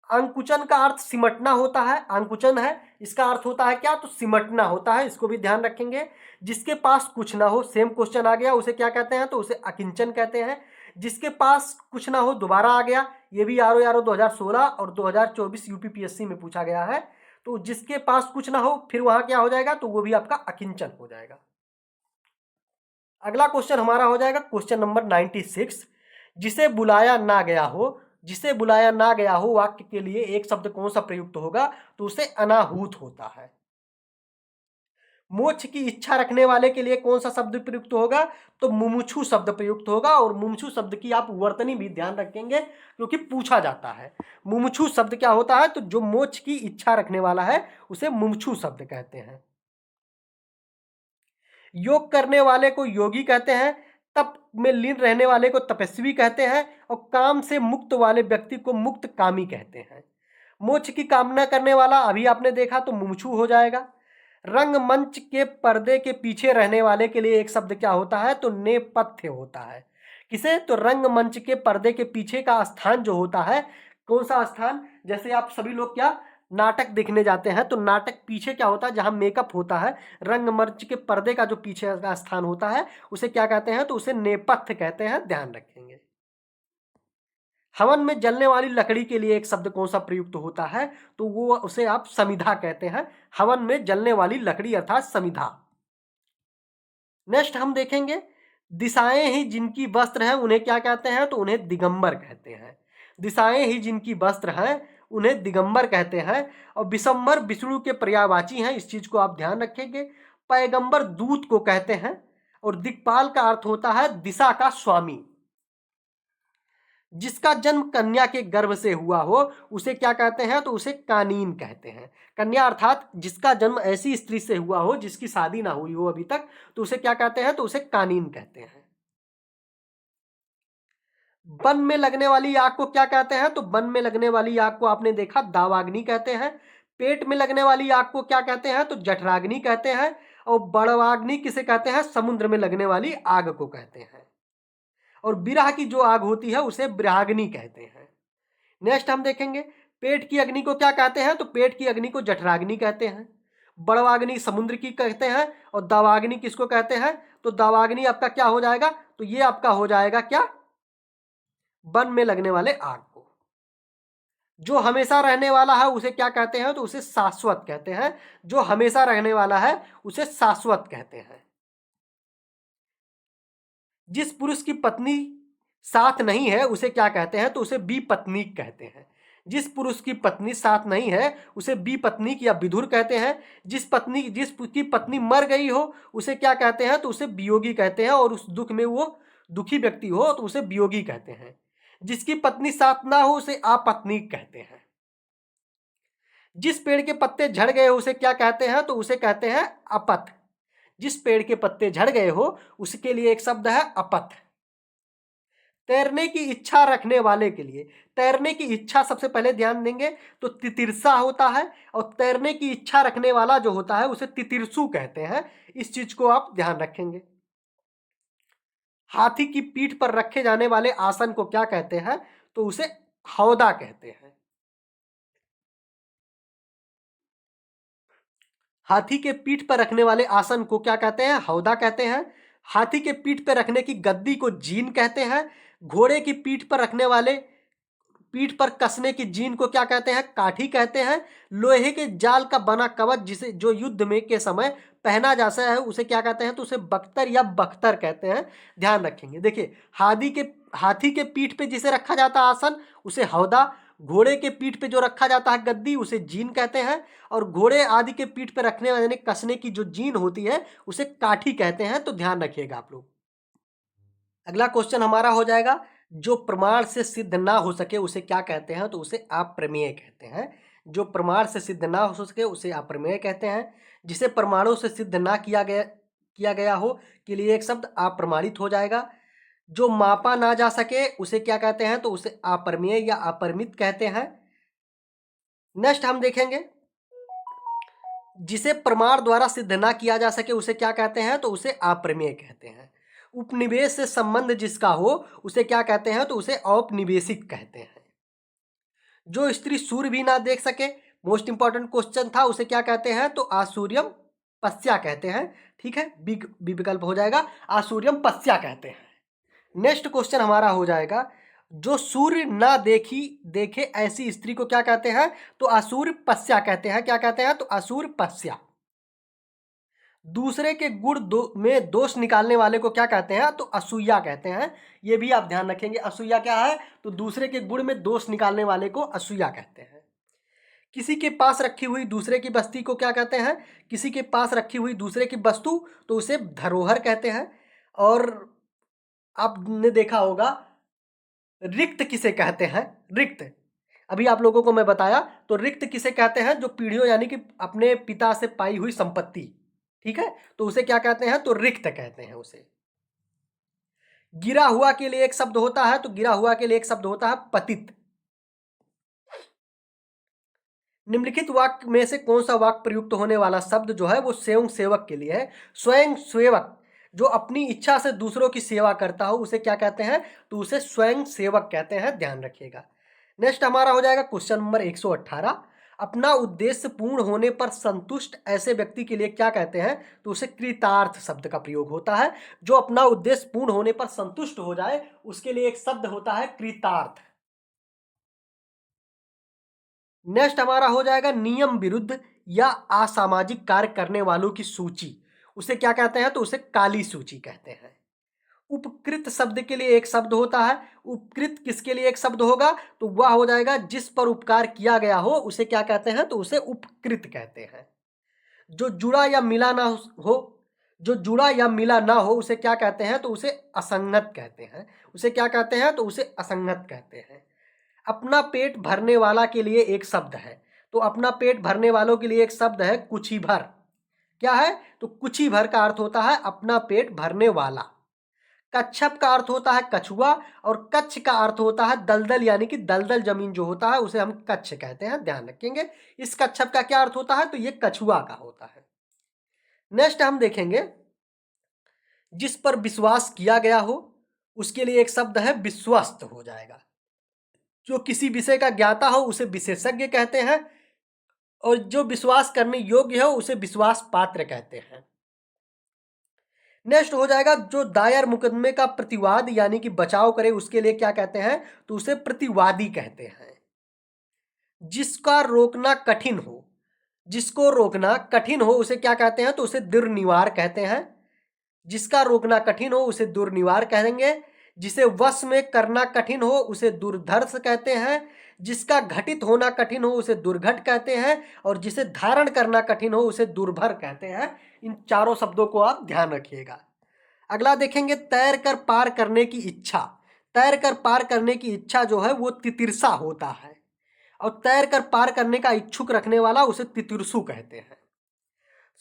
अंकुचन का अर्थ सिमटना होता है, अंकुचन है इसका अर्थ होता है क्या, तो सिमटना होता है, इसको भी ध्यान रखेंगे। जिसके पास कुछ ना हो, सेम क्वेश्चन आ गया, उसे क्या कहते हैं, तो उसे अकिंचन कहते हैं। जिसके पास कुछ ना हो, दोबारा आ गया, ये भी आर 2016 और 2024 यूपीपीएससी में पूछा गया है। तो जिसके पास कुछ ना हो फिर वहां क्या हो जाएगा, तो वो भी आपका अकिंचन हो जाएगा। अगला क्वेश्चन हमारा हो जाएगा क्वेश्चन नंबर 96। जिसे बुलाया ना गया हो, जिसे बुलाया ना गया हो वाक्य के लिए एक शब्द कौन सा प्रयुक्त होगा, तो उसे अनाहूत होता है। मोक्ष की इच्छा रखने वाले के लिए कौन सा शब्द प्रयुक्त होगा, तो मुमुक्षु शब्द प्रयुक्त होगा। और मुमुक्षु शब्द की आप वर्तनी भी ध्यान रखेंगे क्योंकि पूछा जाता है। मुमुक्षु शब्द क्या होता है, तो जो मोक्ष की इच्छा रखने वाला है उसे मुमुक्षु शब्द कहते हैं। योग करने वाले को योगी कहते हैं, तप में लीन रहने वाले को तपस्वी कहते हैं, और काम से मुक्त वाले व्यक्ति को मुक्त कामी कहते हैं। मोक्ष की कामना करने वाला अभी आपने देखा तो मुमुक्षु हो जाएगा। रंगमंच के पर्दे के पीछे रहने वाले के लिए एक शब्द क्या होता है, तो नेपथ्य होता है। किसे, तो रंगमंच के पर्दे के पीछे का स्थान जो होता है, कौन सा स्थान, जैसे आप सभी लोग क्या नाटक देखने जाते हैं तो नाटक पीछे क्या होता है, जहां मेकअप होता है, रंगमंच के पर्दे का जो पीछे का स्थान होता है उसे क्या कहते हैं, तो उसे नेपथ्य कहते हैं, ध्यान रखेंगे। हवन में जलने वाली लकड़ी के लिए एक शब्द कौन सा प्रयुक्त होता है, तो वो उसे आप समिधा कहते हैं। हवन में जलने वाली लकड़ी अर्थात समिधा। नेक्स्ट हम देखेंगे, दिशाएं ही जिनकी वस्त्र हैं उन्हें क्या कहते हैं, तो उन्हें दिगंबर कहते हैं। दिशाएं ही जिनकी वस्त्र हैं उन्हें दिगंबर कहते हैं। और विशंबर विष्णु के पर्यायवाची हैं, इस चीज को आप ध्यान रखेंगे। पैगंबर दूत को कहते हैं। और दिक्पाल का अर्थ होता है दिशा का स्वामी। जिसका जन्म कन्या के गर्भ से हुआ हो उसे क्या कहते हैं, तो उसे कानीन कहते हैं। कन्या अर्थात जिसका जन्म ऐसी स्त्री से हुआ हो जिसकी शादी ना हुई हो अभी तक, तो उसे क्या कहते हैं, तो उसे कानीन कहते हैं। वन में लगने वाली आग को क्या कहते हैं, तो वन में लगने वाली आग को आपने देखा दावाग्नि कहते हैं। पेट में लगने वाली आग को क्या कहते हैं, तो जठराग्नि कहते हैं। और बड़वाग्नि किसे कहते हैं, समुद्र में लगने वाली आग को कहते हैं। और बिरह की जो आग होती है उसे बिरहाग्नि कहते हैं। नेक्स्ट हम देखेंगे, पेट की अग्नि को क्या कहते हैं, तो पेट की अग्नि को जठराग्नि कहते हैं। बड़वाग्नि समुद्र की कहते हैं। और दावाग्नि किसको कहते हैं, तो दावाग्नि आपका क्या हो जाएगा, तो ये आपका हो जाएगा क्या, वन में लगने वाले आग को। जो हमेशा रहने वाला है उसे क्या कहते हैं, तो उसे शाश्वत कहते हैं। जो हमेशा रहने वाला है उसे शाश्वत कहते हैं। जिस पुरुष की पत्नी साथ नहीं है उसे क्या कहते हैं, तो उसे विपत्नीक कहते हैं। जिस पुरुष की पत्नी साथ नहीं है उसे विपत्नीक या विधुर कहते हैं। जिसकी पत्नी मर गई हो उसे क्या कहते हैं, तो उसे वियोगी कहते हैं। और उस दुख में वो दुखी व्यक्ति हो तो उसे वियोगी कहते हैं। जिसकी पत्नी साथ ना हो उसे आपत्नीक कहते हैं। जिस पेड़ के पत्ते झड़ गए उसे क्या कहते हैं, तो उसे कहते हैं अपथ। जिस पेड़ के पत्ते झड़ गए हो उसके लिए एक शब्द है अपथ। तैरने की इच्छा रखने वाले के लिए, तैरने की इच्छा सबसे पहले ध्यान देंगे तो तितिरसा होता है। और तैरने की इच्छा रखने वाला जो होता है उसे तितिरसु कहते हैं। इस चीज को आप ध्यान रखेंगे। हाथी की पीठ पर रखे जाने वाले आसन को क्या कहते हैं, तो उसे हौदा कहते हैं। हाथी के पीठ पर रखने वाले आसन को क्या कहते हैं, हौदा कहते हैं। हाथी के पीठ पर रखने की गद्दी को जीन कहते हैं। घोड़े की पीठ पर रखने वाले पीठ पर कसने की जीन को क्या कहते हैं, काठी कहते हैं। लोहे के जाल का बना कवच जिसे जो युद्ध में के समय पहना जाता है उसे क्या कहते हैं, तो उसे बख्तर या बख्तर कहते हैं। ध्यान रखेंगे। देखिए, हाथी के पीठ पे जिसे रखा जाता है आसन उसे हौदा। घोड़े के पीठ पे जो रखा जाता है गद्दी उसे जीन कहते हैं। और घोड़े आदि के पीठ पे रखने यानी कसने की जो जीन होती है उसे काठी कहते हैं। तो ध्यान रखिएगा आप लोग। अगला क्वेश्चन हमारा हो जाएगा, जो प्रमाण से सिद्ध ना हो सके उसे क्या कहते हैं, तो उसे अप्रमेय कहते हैं। जो प्रमाण से सिद्ध ना हो सके उसे अप्रमेय कहते हैं। जिसे प्रमाणों से सिद्ध ना किया गया हो के लिए एक शब्द अप्रमाणित हो जाएगा। जो मापा ना जा सके उसे क्या कहते हैं, तो उसे अपरिमेय या अपरिमित कहते हैं। नेक्स्ट हम देखेंगे, जिसे प्रमाण द्वारा सिद्ध ना किया जा सके उसे क्या कहते हैं, तो उसे अप्रमेय कहते हैं। उपनिवेश से संबंध जिसका हो उसे क्या कहते हैं, तो उसे औपनिवेशिक कहते हैं। जो स्त्री सूर्य भी ना देख सके, मोस्ट इंपॉर्टेंट क्वेश्चन था, उसे क्या कहते हैं? तो आसूर्यम पस्या कहते हैं। ठीक है, बी विकल्प हो जाएगा, आसूर्यम पस्या कहते हैं। नेक्स्ट क्वेश्चन हमारा हो जाएगा, जो सूर्य ना देखे ऐसी स्त्री को क्या कहते हैं? तो आसूर्य पस्या कहते हैं। क्या कहते हैं? तो आसूर्य पस्या। दूसरे के गुण में दोष निकालने वाले को क्या कहते हैं? तो असूया कहते हैं। ये भी आप ध्यान रखेंगे, असूया क्या है? तो दूसरे के गुण में दोष निकालने वाले को असूया कहते हैं। किसी के पास रखी हुई दूसरे की वस्तु को क्या कहते हैं? किसी के पास रखी हुई दूसरे की वस्तु, तो उसे धरोहर कहते हैं। और आपने देखा होगा, रिक्त किसे कहते हैं? रिक्त, अभी आप लोगों को मैं बताया, तो रिक्त किसे कहते हैं? जो पीढ़ियों यानी कि अपने पिता से पाई हुई संपत्ति, ठीक है, तो उसे क्या कहते हैं? तो रिक्त कहते हैं उसे। गिरा हुआ के लिए एक शब्द होता है, तो गिरा हुआ के लिए एक शब्द होता है पतित। निम्नलिखित वाक्य में से कौन सा वाक्य प्रयुक्त होने वाला शब्द जो है वो स्वयं सेवक के लिए है? स्वयं सेवक, जो अपनी इच्छा से दूसरों की सेवा करता हो उसे क्या कहते हैं? तो उसे स्वयं सेवक कहते हैं, ध्यान रखिएगा। नेक्स्ट हमारा हो जाएगा क्वेश्चन नंबर 118, अपना उद्देश्य पूर्ण होने पर संतुष्ट ऐसे व्यक्ति के लिए क्या कहते हैं? तो उसे कृतार्थ शब्द का प्रयोग होता है। जो अपना उद्देश्य पूर्ण होने पर संतुष्ट हो जाए उसके लिए एक शब्द होता है कृतार्थ। नेक्स्ट हमारा हो जाएगा नियम विरुद्ध या असामाजिक कार्य करने वालों की सूची, उसे क्या कहते हैं? तो उसे काली सूची कहते हैं। उपकृत शब्द के लिए एक शब्द होता है। उपकृत किसके लिए एक शब्द होगा? तो वह हो जाएगा जिस पर उपकार किया गया हो उसे क्या कहते हैं? तो उसे उपकृत कहते हैं। जो जुड़ा या मिला ना हो, जो जुड़ा या मिला ना हो उसे क्या कहते हैं? तो उसे असंगत कहते हैं। उसे क्या कहते हैं? तो उसे असंगत कहते हैं। अपना पेट भरने वाला के लिए एक शब्द है, तो अपना पेट भरने वालों के लिए एक शब्द है कुछी भर। क्या है? तो कुछी भर का अर्थ होता है अपना पेट भरने वाला। कच्छप का अर्थ होता है कछुआ, और कच्छ का अर्थ होता है दलदल, यानी कि दलदल जमीन जो होता है उसे हम कच्छ कहते हैं, ध्यान रखेंगे। इस कच्छप का क्या अर्थ होता है? तो ये कछुआ का होता है। नेक्स्ट हम देखेंगे, जिस पर विश्वास किया गया हो उसके लिए एक शब्द है विश्वस्त हो जाएगा। जो किसी विषय का ज्ञाता हो उसे विशेषज्ञ कहते हैं, और जो विश्वास करने योग्य हो उसे विश्वास पात्र कहते हैं। नेक्स्ट हो जाएगा, जो दायर मुकदमे का प्रतिवाद यानी कि बचाव करे उसके लिए क्या कहते हैं? तो उसे प्रतिवादी कहते हैं। जिसका रोकना कठिन हो, जिसको रोकना कठिन हो उसे क्या कहते हैं? तो उसे दुर्निवार कहते हैं। जिसका रोकना कठिन हो उसे दुर्निवार कहेंगे। जिसे वश में करना कठिन हो उसे दुर्धर्ष कहते हैं। जिसका घटित होना कठिन हो उसे दुर्घट कहते हैं, और जिसे धारण करना कठिन हो उसे दुर्भर कहते हैं। इन चारों शब्दों को आप ध्यान रखिएगा। अगला देखेंगे, तैर कर पार करने की इच्छा। तैर कर पार करने की इच्छा जो है वो तितिर्सा होता है, और तैर कर पार करने का इच्छुक रखने वाला उसे तितिर्सु कहते हैं।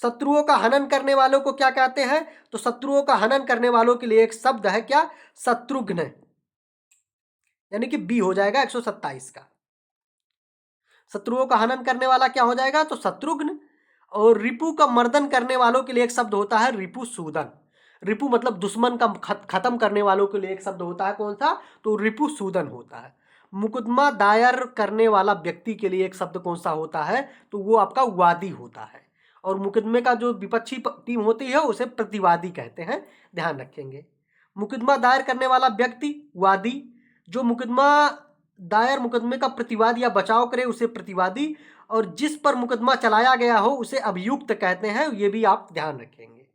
शत्रुओं का हनन करने वालों को क्या कहते हैं? तो शत्रुओं का हनन करने वालों के लिए एक शब्द है क्या? शत्रुघ्न, यानी कि बी हो जाएगा 127 का। शत्रुओं का हनन करने वाला क्या हो जाएगा? तो शत्रुघ्न। और रिपु का मर्दन करने वालों के लिए एक शब्द होता है रिपु सूदन। रिपु मतलब दुश्मन का खत्म करने वालों के लिए एक शब्द होता है कौन सा? तो रिपु सूदन होता है। मुकदमा दायर करने वाला व्यक्ति के लिए एक शब्द कौन सा होता है? तो वो आपका वादी होता है। और मुकदमे का जो विपक्षी टीम होती है उसे प्रतिवादी कहते हैं, ध्यान रखेंगे। मुकदमा दायर करने वाला व्यक्ति वादी, जो मुकदमा दायर मुकदमे का प्रतिवाद या बचाव करे उसे प्रतिवादी, और जिस पर मुकदमा चलाया गया हो उसे अभियुक्त कहते हैं, ये भी आप ध्यान रखेंगे।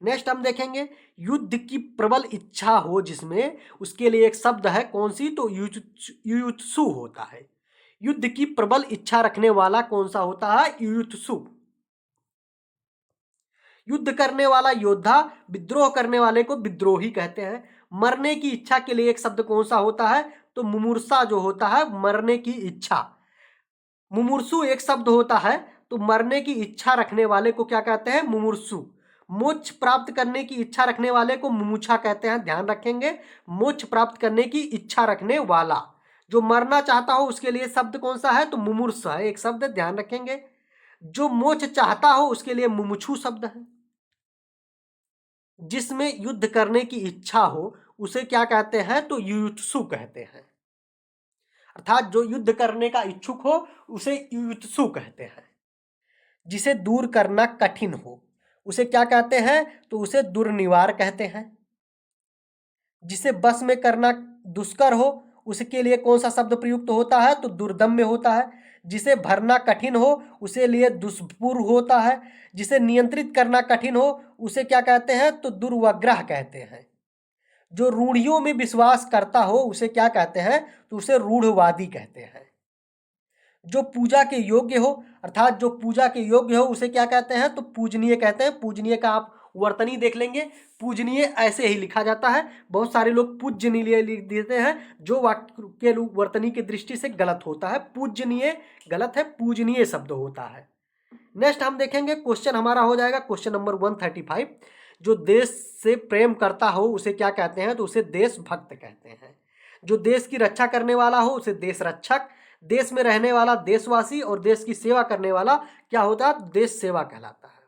नेक्स्ट हम देखेंगे, युद्ध की प्रबल इच्छा हो जिसमें, उसके लिए एक शब्द है कौन सी? तो युयुत्सु होता है। युद्ध की प्रबल इच्छा रखने वाला कौन सा होता है? युयुत्सु। युद्ध करने वाला योद्धा, विद्रोह करने वाले को विद्रोही कहते हैं। मरने की इच्छा के लिए एक शब्द कौन सा होता है? तो मुमूर्षा जो होता है, मरने की इच्छा। मुमूर्षु एक शब्द होता है, तो मरने की इच्छा रखने वाले को क्या कहते हैं? मुमूर्षु। मोक्ष प्राप्त करने की इच्छा रखने वाले को मुमुक्षा कहते हैं, ध्यान रखेंगे। मोक्ष प्राप्त करने की इच्छा रखने वाला, जो मरना चाहता हो उसके लिए शब्द कौन सा है? तो मुमूर्ष है एक शब्द, ध्यान रखेंगे। जो मोक्ष चाहता हो उसके लिए मुमुक्षु शब्द है। जिसमें युद्ध करने की इच्छा हो उसे क्या कहते हैं? तो युयुत्सु कहते हैं। अर्थात जो युद्ध करने का इच्छुक हो उसे युत्सु कहते हैं। जिसे दूर करना कठिन हो उसे क्या कहते हैं, तो उसे दुर्निवार कहते हैं। जिसे बस में करना दुष्कर हो उसके लिए कौन सा शब्द प्रयुक्त होता है, तो दुर्दम्य होता है। जिसे भरना कठिन हो उसे लिए दुष्पूर होता है। जिसे नियंत्रित करना कठिन हो उसे क्या कहते हैं, तो दुर्वग्रह कहते हैं। जो रूढ़ियों में विश्वास करता हो उसे क्या कहते हैं, तो उसे रूढ़वादी कहते हैं। जो पूजा के योग्य हो अर्थात जो पूजा के योग्य हो उसे क्या कहते हैं, तो पूजनीय कहते हैं। पूजनीय का आप वर्तनी देख लेंगे, पूजनीय ऐसे ही लिखा जाता है। बहुत सारे लोग पूजनीय लिख देते हैं, जो वाक्य के वर्तनी की दृष्टि से गलत होता है। पूजनीय गलत है, पूजनीय शब्द होता है। नेक्स्ट हम देखेंगे, क्वेश्चन हमारा हो जाएगा क्वेश्चन नंबर 135। जो देश से प्रेम करता हो उसे क्या कहते हैं, तो उसे देशभक्त कहते हैं। जो देश की रक्षा करने वाला हो उसे देश रक्षक, देश में रहने वाला देशवासी, और देश की सेवा करने वाला क्या होता है, देश सेवा कहलाता है।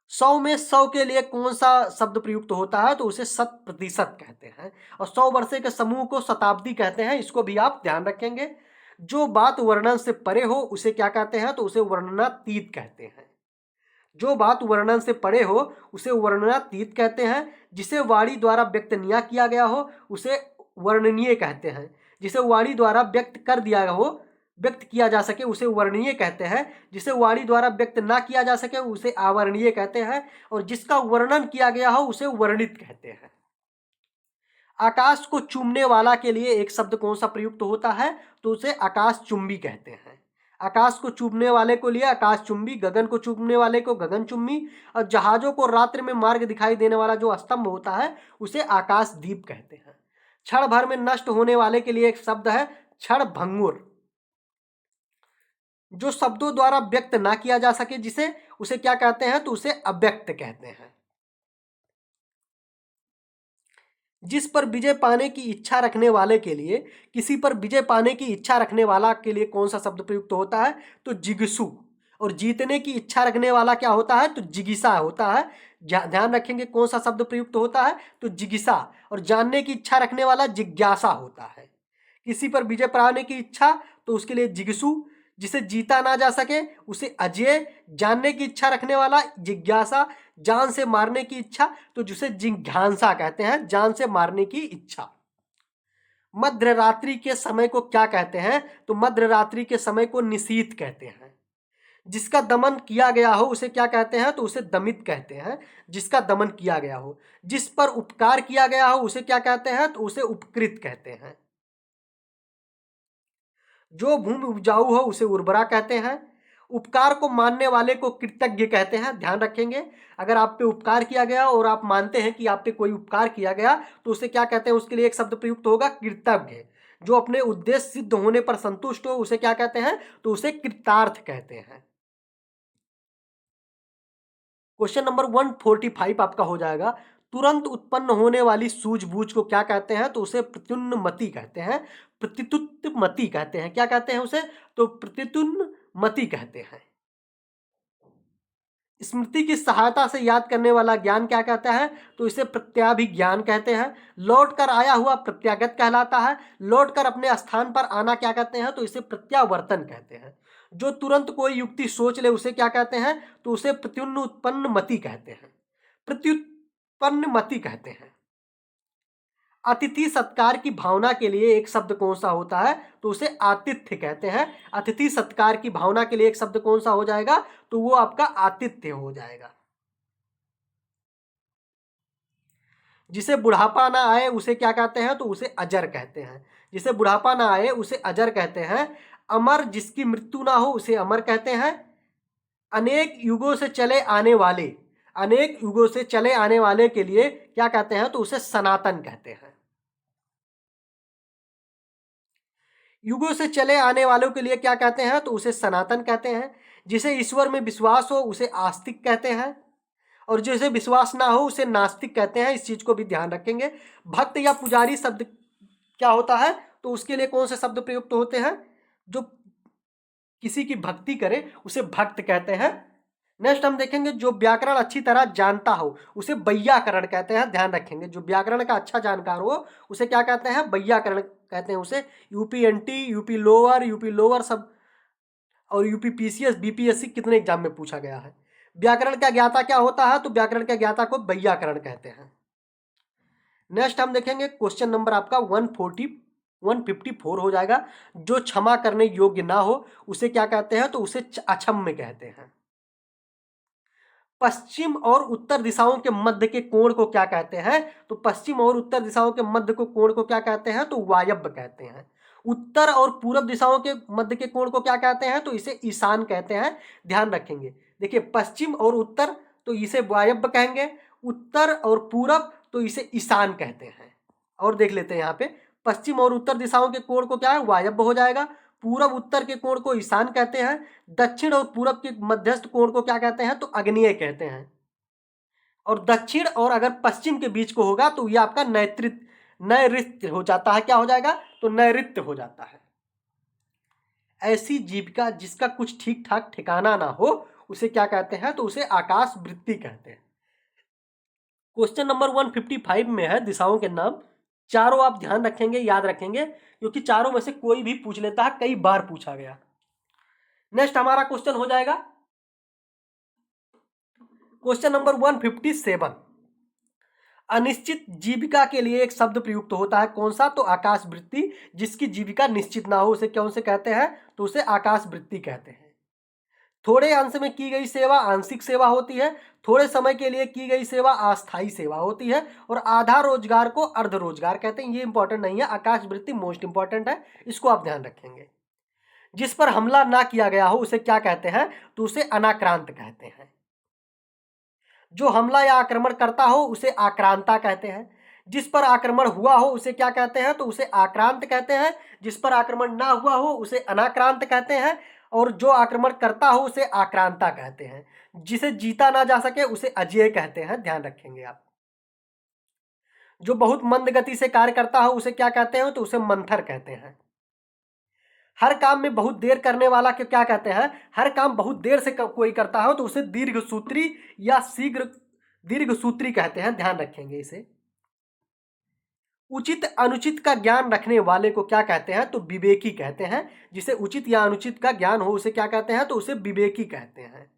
100 में 100 के लिए कौन सा शब्द प्रयुक्त होता है, तो उसे 100% कहते हैं। और 100 वर्षे के समूह को शताब्दी कहते हैं, इसको भी आप ध्यान रखेंगे। जो बात वर्णन से परे हो उसे क्या कहते हैं, तो उसे वर्णनातीत कहते हैं। जो बात वर्णन से परे हो उसे वर्णनातीत कहते हैं। जिसे वाणी द्वारा व्यक्त न किया गया हो उसे वर्णनीय कहते हैं। जिसे वाणी द्वारा व्यक्त कर दिया हो, व्यक्त किया जा सके उसे वर्णनीय कहते हैं। जिसे वाणी द्वारा व्यक्त ना किया जा सके उसे अवर्णनीय कहते हैं। और जिसका वर्णन किया गया हो उसे वर्णित कहते हैं। आकाश को चूमने वाला के लिए एक शब्द कौन सा प्रयुक्त होता है, तो उसे आकाश चुंबी कहते हैं। आकाश को चूमने वाले को लिए आकाश चुंबी, गगन को चूमने वाले को गगन चुंबी, और जहाजों को रात्रि में मार्ग दिखाई देने वाला जो स्तंभ होता है उसे आकाश दीप कहते हैं। क्षण भर में नष्ट होने वाले के लिए एक शब्द है क्षण भंगुर। जो शब्दों द्वारा व्यक्त ना किया जा सके जिसे, उसे क्या कहते हैं, तो उसे अव्यक्त कहते हैं। जिस पर विजय पाने की इच्छा रखने वाले के लिए, किसी पर विजय पाने की इच्छा रखने वाला के लिए कौन सा शब्द प्रयुक्त होता है, तो जिगीषु। और जीतने की इच्छा रखने वाला क्या होता है, तो जिगीषा होता है। ध्यान रखेंगे कौन सा शब्द प्रयुक्त होता है, तो जिगीषा। और जानने की इच्छा रखने वाला जिज्ञासा होता है। किसी पर विजय पाने की इच्छा तो उसके लिए जिगीषु। जिसे जीता ना जा सके उसे अजेय। जानने की इच्छा रखने वाला जिज्ञासा। जान से मारने की इच्छा तो जिसे जिज्ञासा कहते हैं, जान से मारने की इच्छा। मध्य रात्रि के समय को क्या कहते हैं, तो मध्य रात्रि के समय को निशीथ कहते हैं। जिसका दमन किया गया हो उसे क्या कहते हैं, तो उसे दमित कहते हैं। जिसका दमन किया गया हो। जिस पर उपकार किया गया हो उसे क्या कहते हैं, तो उसे उपकृत कहते हैं। जो भूमि उपजाऊ हो उसे उर्वरा कहते हैं। उपकार को मानने वाले को कृतज्ञ कहते हैं। ध्यान रखेंगे, अगर आप पे उपकार किया गया और आप मानते हैं कि आप पे कोई उपकार किया गया तो उसे क्या कहते हैं, उसके लिए एक शब्द प्रयुक्त होगा कृतज्ञ। जो अपने उद्देश्य सिद्ध होने पर संतुष्ट हो उसे क्या कहते हैं, तो उसे कृतार्थ कहते हैं। क्वेश्चन नंबर 145 आपका हो जाएगा, तुरंत उत्पन्न होने वाली सूझबूझ को क्या कहते हैं, तो उसे प्रत्युन्नमति कहते हैं। प्रतितुत्तमति कहते हैं। क्या कहते हैं उसे, तो प्रतितुन्नमति कहते हैं। स्मृति की सहायता से याद करने वाला ज्ञान क्या कहता है, तो इसे प्रत्याभिज्ञान कहते हैं। लौट कर आया हुआ प्रत्यागत कहलाता है। लौट कर अपने स्थान पर आना क्या कहते हैं, तो इसे प्रत्यावर्तन कहते हैं। जो तुरंत कोई युक्ति सोच ले उसे क्या कहते हैं, तो उसे प्रत्युत्पन्न मति कहते हैं। प्रत्युत्पन्न मति कहते हैं। अतिथि सत्कार की भावना के लिए एक शब्द कौन सा होता है, तो उसे आतिथ्य कहते हैं। अतिथि सत्कार की भावना के लिए एक शब्द कौन सा हो जाएगा, तो वो आपका आतिथ्य हो जाएगा। जिसे बुढ़ापा ना आए उसे क्या कहते हैं, तो उसे अजर कहते हैं। जिसे बुढ़ापा ना आए उसे अजर कहते हैं। अमर जिसकी मृत्यु ना हो उसे अमर कहते हैं। अनेक युगों से चले आने वाले, अनेक युगों से चले आने वाले के लिए क्या कहते हैं, तो उसे सनातन कहते हैं। युगों से चले आने वालों के लिए क्या कहते हैं, तो उसे सनातन कहते हैं। जिसे ईश्वर में विश्वास हो उसे आस्तिक कहते हैं। और जिसे विश्वास ना हो उसे नास्तिक कहते हैं। इस चीज को भी ध्यान रखेंगे। भक्त या पुजारी शब्द क्या होता है, तो उसके लिए कौन से शब्द प्रयुक्त होते हैं, जो किसी की भक्ति करे उसे भक्त कहते हैं। नेक्स्ट हम देखेंगे, जो व्याकरण अच्छी तरह जानता हो उसे वैयाकरण कहते हैं। ध्यान रखेंगे, जो व्याकरण का अच्छा जानकार हो उसे क्या कहते हैं, वैयाकरण कहते हैं उसे, यूपीएनटी, यूपी लोअर सब, और यूपीपीसीएस, बीपीएससी कितने एग्जाम में पूछा गया है। व्याकरण का ज्ञाता क्या होता है? तो व्याकरण का ज्ञाता को वैयाकरण कहते हैं। नेक्स्ट हम देखेंगे क्वेश्चन नंबर आपका 154 हो जाएगा। जो क्षमा करने योग्य ना हो उसे क्या कहते हैं? तो उसे अक्षम्य कहते हैं। पश्चिम और उत्तर दिशाओं के मध्य के कोण को क्या कहते हैं? तो पश्चिम और उत्तर दिशाओं के मध्य को कोण को क्या कहते हैं? तो वायव्य कहते हैं। उत्तर और पूरब दिशाओं के मध्य के कोण को क्या कहते हैं? तो इसे ईशान कहते हैं। ध्यान रखेंगे, देखिए पश्चिम और उत्तर तो इसे वायव्य कहेंगे, उत्तर और पूरब तो इसे ईशान कहते हैं। और देख लेते हैं यहाँ पे, पश्चिम और उत्तर दिशाओं के कोण को क्या है? वायव्य हो जाएगा। पूरब उत्तर के कोण को ईशान कहते हैं। दक्षिण और पूरब के मध्यस्थ कोण को क्या कहते हैं? तो आग्नेय कहते हैं। और दक्षिण और अगर पश्चिम के बीच को होगा तो ये आपका नैऋत्य हो जाता है। क्या हो जाएगा? तो नैऋत्य हो जाता है। ऐसी जीविका जिसका कुछ ठीक ठाक ठिकाना ना हो उसे क्या कहते हैं? तो उसे आकाश वृत्ति कहते हैं। क्वेश्चन नंबर 155 में है दिशाओं के नाम। चारों आप ध्यान रखेंगे, याद रखेंगे, क्योंकि चारों में से कोई भी पूछ लेता है, कई बार पूछा गया। नेक्स्ट हमारा क्वेश्चन हो जाएगा क्वेश्चन नंबर 157। अनिश्चित जीविका के लिए एक शब्द प्रयुक्त होता है, कौन सा? तो आकाश वृत्ति। जिसकी जीविका निश्चित ना हो उसे कौन से कहते हैं? तो उसे आकाश वृत्ति कहते हैं। थोड़े अंश में की गई सेवा आंशिक सेवा होती है, थोड़े समय के लिए की गई सेवा अस्थायी सेवा होती है, और आधा रोजगार को अर्ध रोजगार कहते हैं। ये इंपॉर्टेंट नहीं है, आकाश वृत्ति मोस्ट इंपॉर्टेंट है, इसको आप ध्यान रखेंगे। जिस पर हमला ना किया गया हो उसे क्या कहते हैं? तो उसे अनाक्रांत कहते हैं। जो हमला या आक्रमण करता हो उसे आक्रांता कहते हैं। जिस पर आक्रमण हुआ हो उसे क्या कहते हैं? तो उसे आक्रांत कहते हैं। जिस पर आक्रमण ना हुआ हो उसे अनाक्रांत कहते हैं। और जो आक्रमण करता हो उसे आक्रांता कहते हैं। जिसे जीता ना जा सके उसे अजेय कहते हैं। ध्यान रखेंगे आप। जो बहुत मंद गति से कार्य करता हो उसे क्या कहते हैं? तो उसे मंथर कहते हैं। हर काम में बहुत देर करने वाला को क्या कहते हैं? हर काम बहुत देर से कोई करता हो तो उसे दीर्घसूत्री या दीर्घसूत्री कहते हैं। ध्यान रखेंगे इसे। उचित अनुचित का ज्ञान रखने वाले को क्या कहते हैं? तो विवेकी कहते हैं। जिसे उचित या अनुचित का ज्ञान हो उसे क्या कहते हैं? तो उसे विवेकी कहते हैं।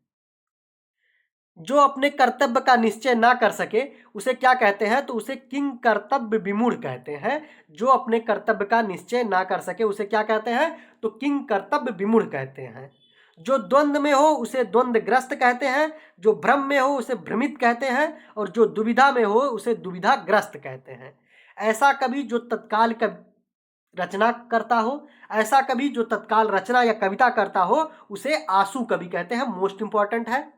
जो अपने कर्तव्य का निश्चय ना कर सके उसे क्या कहते हैं? तो उसे किंग कर्तव्य विमूढ़ कहते हैं। जो अपने कर्तव्य का निश्चय ना कर सके उसे क्या कहते हैं? तो किंग कर्तव्य विमूढ़ कहते हैं। जो द्वंद्व में हो उसे द्वंद्वग्रस्त कहते हैं। जो भ्रम में हो उसे भ्रमित कहते हैं। और जो दुविधा में हो उसे दुविधाग्रस्त कहते हैं। ऐसा कवि जो तत्काल रचना करता हो, ऐसा कवि जो तत्काल रचना या कविता करता हो उसे आंसू कवि कहते हैं। मोस्ट इंपॉर्टेंट है,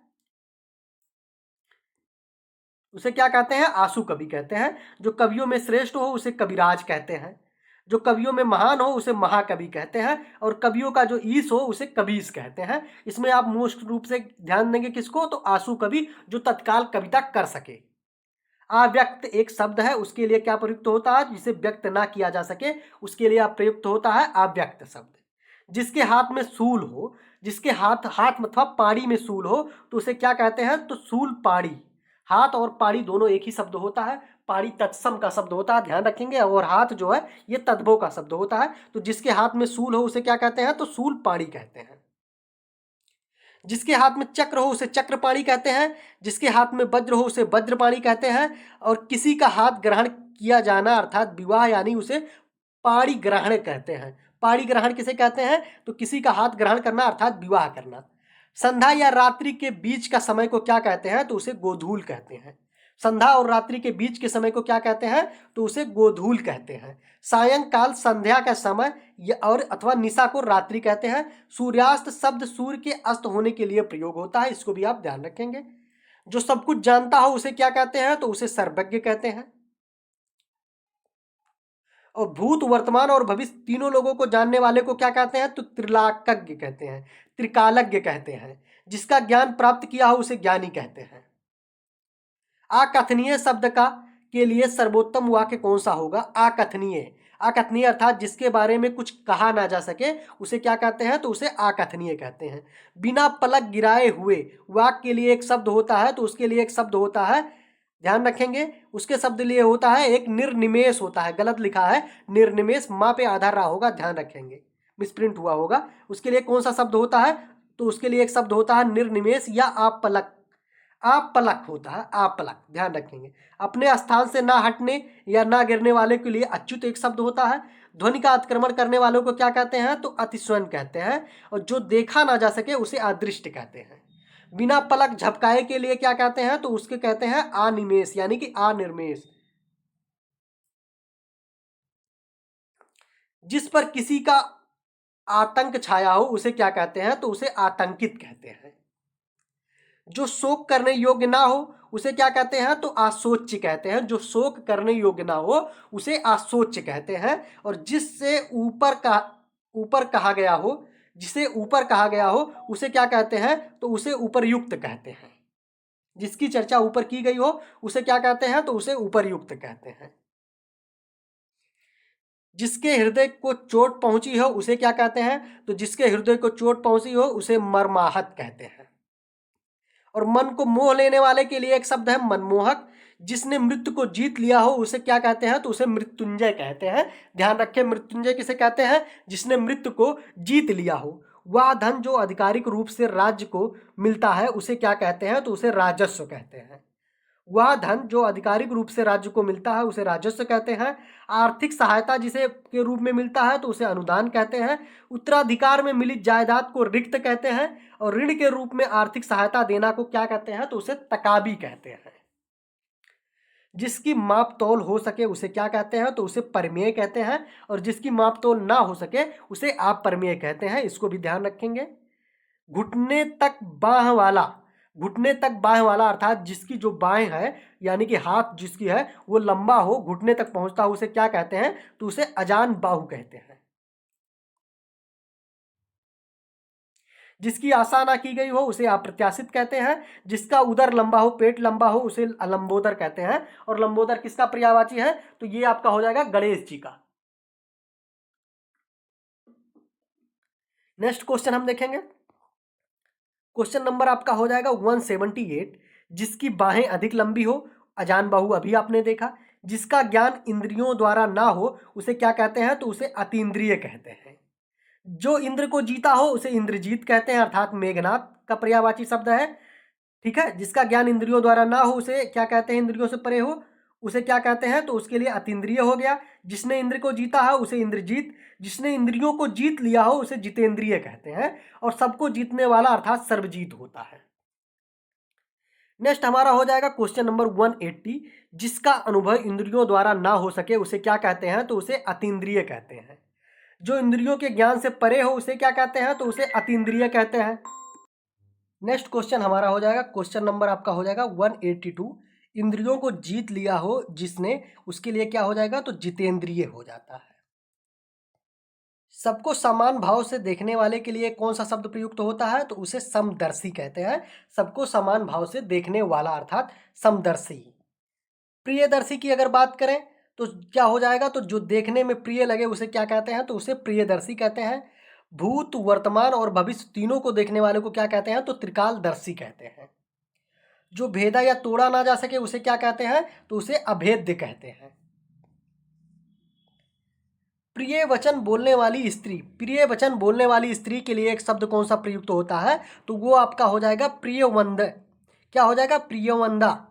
उसे क्या कहते हैं? आंसू कवि कहते हैं। जो कवियों में श्रेष्ठ हो उसे कविराज कहते हैं। जो कवियों में महान हो उसे महाकवि कहते हैं। और कवियों का जो ईश हो उसे कबीस कहते हैं। इसमें आप मोस्ट रूप से ध्यान देंगे किसको? तो आंसू कवि, जो तत्काल कविता कर सके। अव्यक्त एक शब्द है, उसके लिए क्या प्रयुक्त होता है? जिसे व्यक्त ना किया जा सके उसके लिए प्रयुक्त होता है अव्यक्त शब्द। जिसके हाथ में सूल हो, जिसके हाथ अथवा पाड़ी में सूल हो तो उसे क्या कहते हैं? तो सूल पाड़ी। हाथ और पाड़ी दोनों एक ही शब्द होता है। पाड़ी तत्सम का शब्द होता है, ध्यान रखेंगे। और हाथ जो है ये तद्भव का शब्द होता है। तो जिसके हाथ में सूल हो उसे क्या कहते हैं? तो सूल पाड़ी कहते हैं। जिसके हाथ में चक्र हो उसे चक्रपाणी कहते हैं। जिसके हाथ में वज्र हो उसे वज्रपाणी कहते हैं। और किसी का हाथ ग्रहण किया जाना अर्थात विवाह यानी उसे पाणी ग्रहण कहते हैं। पाणी ग्रहण किसे कहते हैं? तो किसी का हाथ ग्रहण करना अर्थात विवाह करना। संध्या या रात्रि के बीच का समय को क्या कहते हैं? तो उसे गोधूल कहते हैं। संध्या और रात्रि के बीच के समय को क्या कहते हैं? तो उसे गोधूल कहते हैं। सायंकाल संध्या का समय और अथवा निशा को रात्रि कहते हैं। सूर्यास्त शब्द सूर्य के अस्त होने के लिए प्रयोग होता है, इसको भी आप ध्यान रखेंगे। जो सब कुछ जानता हो उसे क्या कहते हैं? तो उसे सर्वज्ञ कहते हैं। और भूत वर्तमान और भविष्य तीनों लोगों को जानने वाले को क्या कहते हैं? तो त्रिलाकज्ञ कहते हैं, त्रिकालज्ञ कहते हैं। जिसका ज्ञान प्राप्त किया हो उसे ज्ञानी कहते हैं। अकथनीय शब्द का के लिए सर्वोत्तम वाक्य कौन सा होगा? अकथनीय। अकथनीय अर्थात जिसके बारे में कुछ कहा ना जा सके उसे क्या कहते हैं? तो उसे अकथनीय कहते हैं। बिना पलक गिराए हुए वाक्य के लिए एक शब्द होता है, तो उसके लिए एक शब्द होता है ध्यान रखेंगे। उसके शब्द लिए होता है एक निर्निमेष होता है, गलत लिखा है निर्निमेष, माँ पे आधार रहा होगा, ध्यान रखेंगे, मिसप्रिंट हुआ होगा। उसके लिए कौन सा शब्द होता है, तो उसके लिए एक शब्द होता है निर्निमेष या आपलक, आपलक होता है, आपलक, ध्यान रखेंगे। अपने स्थान से ना हटने या ना गिरने वाले के लिए अच्युत एक शब्द होता है। ध्वनि का अतिक्रमण करने वालों को क्या कहते हैं, तो अतिस्वन कहते हैं। और जो देखा ना जा सके उसे अदृष्ट कहते हैं। बिना पलक झपकाए के लिए क्या कहते हैं, तो उसके कहते हैं अनिमेष, यानी कि अनिर्मेष। जिस पर किसी का आतंक छाया हो उसे क्या कहते हैं, तो उसे आतंकित कहते हैं। जो शोक करने योग्य ना हो उसे क्या कहते हैं, तो आशोच्य कहते हैं। जो शोक करने योग्य ना हो उसे आशोच्य कहते हैं। और जिससे ऊपर कहा गया हो, जिसे ऊपर कहा गया हो उसे क्या कहते हैं, तो उसे उपरयुक्त कहते हैं। जिसकी चर्चा ऊपर की गई हो उसे क्या कहते हैं, तो उसे उपरयुक्त कहते हैं। जिसके हृदय को चोट पहुंची हो उसे क्या कहते हैं, तो जिसके हृदय को चोट पहुंची हो उसे मर्माहत कहते हैं। और मन को मोह लेने वाले के लिए एक शब्द है मनमोहक। जिसने मृत्यु को जीत लिया हो उसे क्या कहते हैं, तो उसे मृत्युंजय कहते हैं। ध्यान रखें, मृत्युंजय किसे कहते हैं, जिसने मृत्यु को जीत लिया हो। वह धन जो आधिकारिक रूप से राज्य को मिलता है उसे क्या कहते हैं, तो उसे राजस्व कहते हैं। वह धन जो आधिकारिक रूप से राज्य को मिलता है उसे राजस्व कहते हैं। आर्थिक सहायता जिसे के रूप में मिलता है तो उसे अनुदान कहते हैं। उत्तराधिकार में मिली जायदाद को रिक्त कहते हैं। और ऋण के रूप में आर्थिक सहायता देना को क्या कहते हैं, तो उसे तकाबी कहते हैं। जिसकी माप तौल हो सके उसे क्या कहते हैं, तो उसे परिमेय कहते हैं। और जिसकी माप तौल ना हो सके उसे अपरिमेय कहते हैं। इसको भी ध्यान रखेंगे। घुटने तक बाह वाला, घुटने तक बाह वाला अर्थात जिसकी जो बाहें है यानी कि हाथ जिसकी है वो लंबा हो, घुटने तक पहुंचता हो, उसे क्या कहते हैं, तो उसे अजान बाहु कहते हैं। जिसकी आशा ना की गई हो उसे अप्रत्याशित कहते हैं। जिसका उदर लंबा हो, पेट लंबा हो, उसे लंबोदर कहते हैं। और लंबोदर किसका पर्यायवाची है, तो ये आपका हो जाएगा गणेश जी का। नेक्स्ट क्वेश्चन हम देखेंगे। क्वेश्चन नंबर आपका हो जाएगा 178। जिसकी बाहें अधिक लंबी हो, अजान बाहु अभी आपने देखा। जिसका ज्ञान इंद्रियों द्वारा ना हो उसे क्या कहते हैं, तो उसे अतीन्द्रिय कहते हैं। जो इंद्र को जीता हो उसे इंद्रजीत कहते हैं, अर्थात मेघनाथ का पर्यायवाची शब्द है। ठीक है। जिसका ज्ञान इंद्रियों द्वारा ना हो उसे क्या कहते हैं, इंद्रियों से परे हो उसे क्या कहते हैं, तो उसके लिए अतीन्द्रिय हो गया। जिसने इंद्र को जीता है उसे इंद्रजीत, जिसने इंद्रियों को जीत लिया हो उसे जितेंद्रिय कहते हैं। और सबको जीतने वाला अर्थात सर्वजीत होता है। नेक्स्ट हमारा हो जाएगा क्वेश्चन नंबर 180। जिसका अनुभव इंद्रियों द्वारा ना हो सके उसे क्या कहते हैं, तो उसे अतीन्द्रिय कहते हैं। जो इंद्रियों के ज्ञान से परे हो उसे क्या कहते हैं, तो उसे अतीन्द्रिय कहते हैं। नेक्स्ट क्वेश्चन हमारा हो जाएगा, क्वेश्चन नंबर आपका हो जाएगा 182। इंद्रियों को जीत लिया हो जिसने, उसके लिए क्या हो जाएगा, तो जितेंद्रिय हो जाता है। सबको समान भाव से देखने वाले के लिए कौन सा शब्द प्रयुक्त होता है, तो उसे समदर्शी कहते हैं। सबको समान भाव से देखने वाला अर्थात समदर्शी। प्रियदर्शी की अगर बात करें तो क्या हो जाएगा, तो जो देखने में प्रिय लगे उसे क्या कहते हैं, तो उसे प्रियदर्शी कहते हैं। भूत वर्तमान और भविष्य तीनों को देखने वाले को क्या कहते हैं, तो त्रिकालदर्शी कहते हैं। जो भेदा या तोड़ा ना जा सके उसे क्या कहते हैं, तो उसे अभेद्य कहते हैं। प्रिय वचन बोलने वाली स्त्री, प्रिय वचन बोलने वाली स्त्री के लिए एक शब्द कौन सा प्रयुक्त होता है, तो वो आपका हो जाएगा प्रियवंद। क्या हो जाएगा, प्रियवंदा,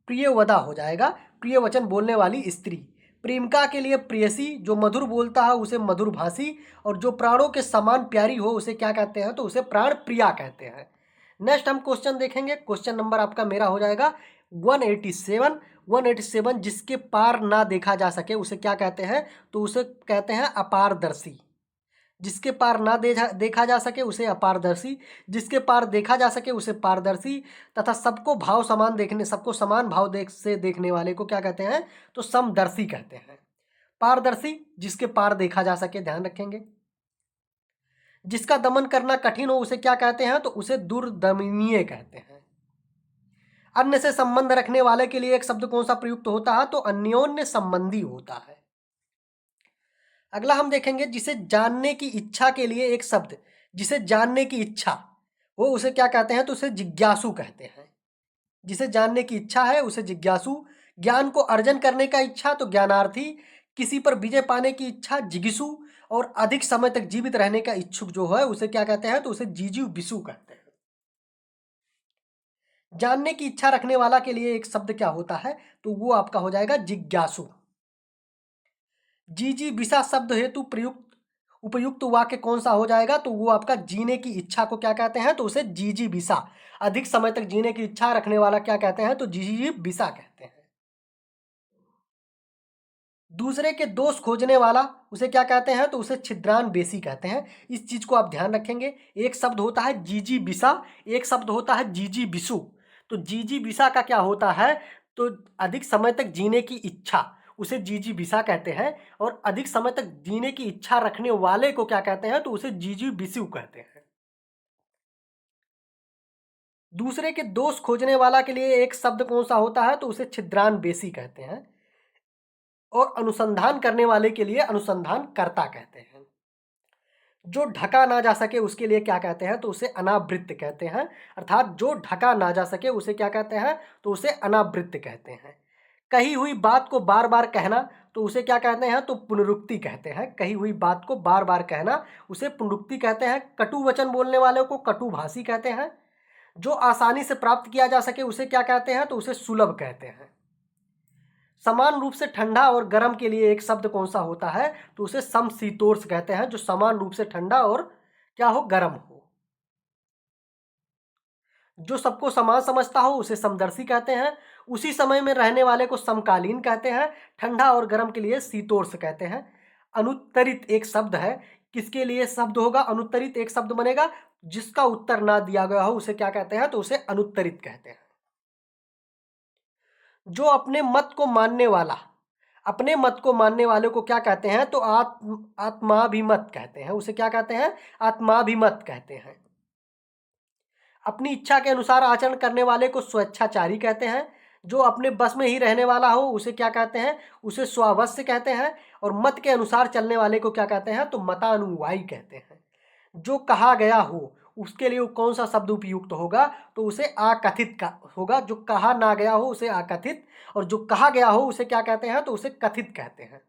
प्रियवदा हो जाएगा। प्रिय वचन बोलने वाली स्त्री। प्रेमिका के लिए प्रेयसी, जो मधुर बोलता है उसे मधुरभाषी। और जो प्राणों के समान प्यारी हो उसे क्या कहते हैं, तो उसे प्राण प्रिया कहते हैं। नेक्स्ट हम क्वेश्चन देखेंगे। क्वेश्चन नंबर आपका मेरा हो जाएगा 187। 187 जिसके पार ना देखा जा सके उसे क्या कहते हैं, तो उसे कहते हैं अपारदर्शी। जिसके पार ना देखा जा सके उसे अपारदर्शी, जिसके पार देखा जा सके उसे पारदर्शी। तथा सबको भाव समान देखने, सबको समान भाव से देखने वाले को क्या कहते हैं, तो समदर्शी कहते हैं। पारदर्शी जिसके पार देखा जा सके, ध्यान रखेंगे। जिसका दमन करना कठिन हो उसे क्या कहते हैं, तो उसे दुर्दमनीय कहते हैं। अन्य से संबंध रखने वाले के लिए एक शब्द कौन सा प्रयुक्त होता है, तो अन्योन्य संबंधी होता है। अगला हम देखेंगे जिसे जानने की इच्छा के लिए एक शब्द, जिसे जानने की इच्छा वो उसे क्या कहते हैं, तो उसे जिज्ञासु कहते हैं। जिसे जानने की इच्छा है उसे जिज्ञासु, ज्ञान को अर्जन करने का इच्छा तो ज्ञानार्थी, किसी पर विजय पाने की इच्छा जिगिसु, और अधिक समय तक जीवित रहने का इच्छुक जो है उसे क्या कहते हैं, तो उसे जीजीव बिसु कहते हैं। जानने की इच्छा रखने वाला के लिए एक शब्द क्या होता है, तो वो आपका हो जाएगा जिज्ञासु। जीजी बिसा शब्द हेतु प्रयुक्त उपयुक्त वाक्य कौन सा हो जाएगा, तो वो आपका जीने की इच्छा को क्या कहते हैं, तो उसे जीजी बिसा। अधिक समय तक जीने की इच्छा रखने वाला क्या कहते हैं, तो जीजी बिसा कहते हैं। दूसरे के दोष खोजने वाला उसे क्या कहते हैं, तो उसे छिद्रान बेसी कहते हैं। इस चीज को आप ध्यान रखेंगे। एक शब्द होता है जीजी बिसा, एक शब्द होता है जीजी बिसु। तो जीजी बिसा का क्या होता है, तो अधिक समय तक जीने की इच्छा, उसे जीजी बिसा कहते हैं। और अधिक समय तक जीने की इच्छा रखने वाले को क्या कहते हैं, तो उसे जीजी बिसु कहते हैं। दूसरे के दोष खोजने वाला के लिए एक शब्द कौन सा होता है, तो उसे छिद्रान बेसी कहते हैं। और अनुसंधान करने वाले के लिए अनुसंधान कर्ता कहते हैं। जो ढका ना जा सके उसके लिए क्या कहते हैं, तो उसे अनावृत्त कहते हैं। अर्थात जो ढका ना जा सके उसे क्या कहते हैं, तो उसे अनावृत्त कहते हैं। कही हुई बात को बार बार कहना, तो उसे क्या कहते हैं, तो पुनरुक्ति कहते हैं। कही हुई बात को बार बार कहना उसे पुनरुक्ति कहते हैं। कटु वचन बोलने वाले को कटुभाषी कहते हैं। जो आसानी से प्राप्त किया जा सके उसे क्या कहते हैं, तो उसे सुलभ कहते हैं। समान रूप से ठंडा और गर्म के लिए एक शब्द कौन सा होता है, तो उसे समशीतोष्ण कहते हैं। जो समान रूप से ठंडा और क्या हो, गर्म हो। जो सबको समान समझता हो उसे समदर्शी कहते हैं। उसी समय में रहने वाले को समकालीन कहते हैं। ठंडा और गर्म के लिए शीतोष्ण कहते हैं। अनुत्तरित एक शब्द है, किसके लिए शब्द होगा, अनुत्तरित एक शब्द बनेगा जिसका उत्तर ना दिया गया हो उसे क्या कहते हैं, तो उसे अनुत्तरित कहते हैं। जो अपने मत को मानने वाला, अपने मत को मानने वाले को क्या कहते हैं, तो आत्माभिमत कहते हैं। उसे क्या कहते हैं, आत्माभिमत कहते हैं। अपनी इच्छा के अनुसार आचरण करने वाले को स्वेच्छाचारी कहते हैं। जो अपने बस में ही रहने वाला हो उसे क्या कहते हैं, उसे स्वावश्य कहते हैं। और मत के अनुसार चलने वाले को क्या कहते हैं, तो मतानुयायी कहते हैं। जो कहा गया हो उसके लिए कौन सा शब्द उपयुक्त होगा, तो उसे आकथित का होगा। जो कहा ना गया हो उसे आकथित, और जो कहा गया हो उसे क्या कहते हैं, तो उसे कथित कहते हैं।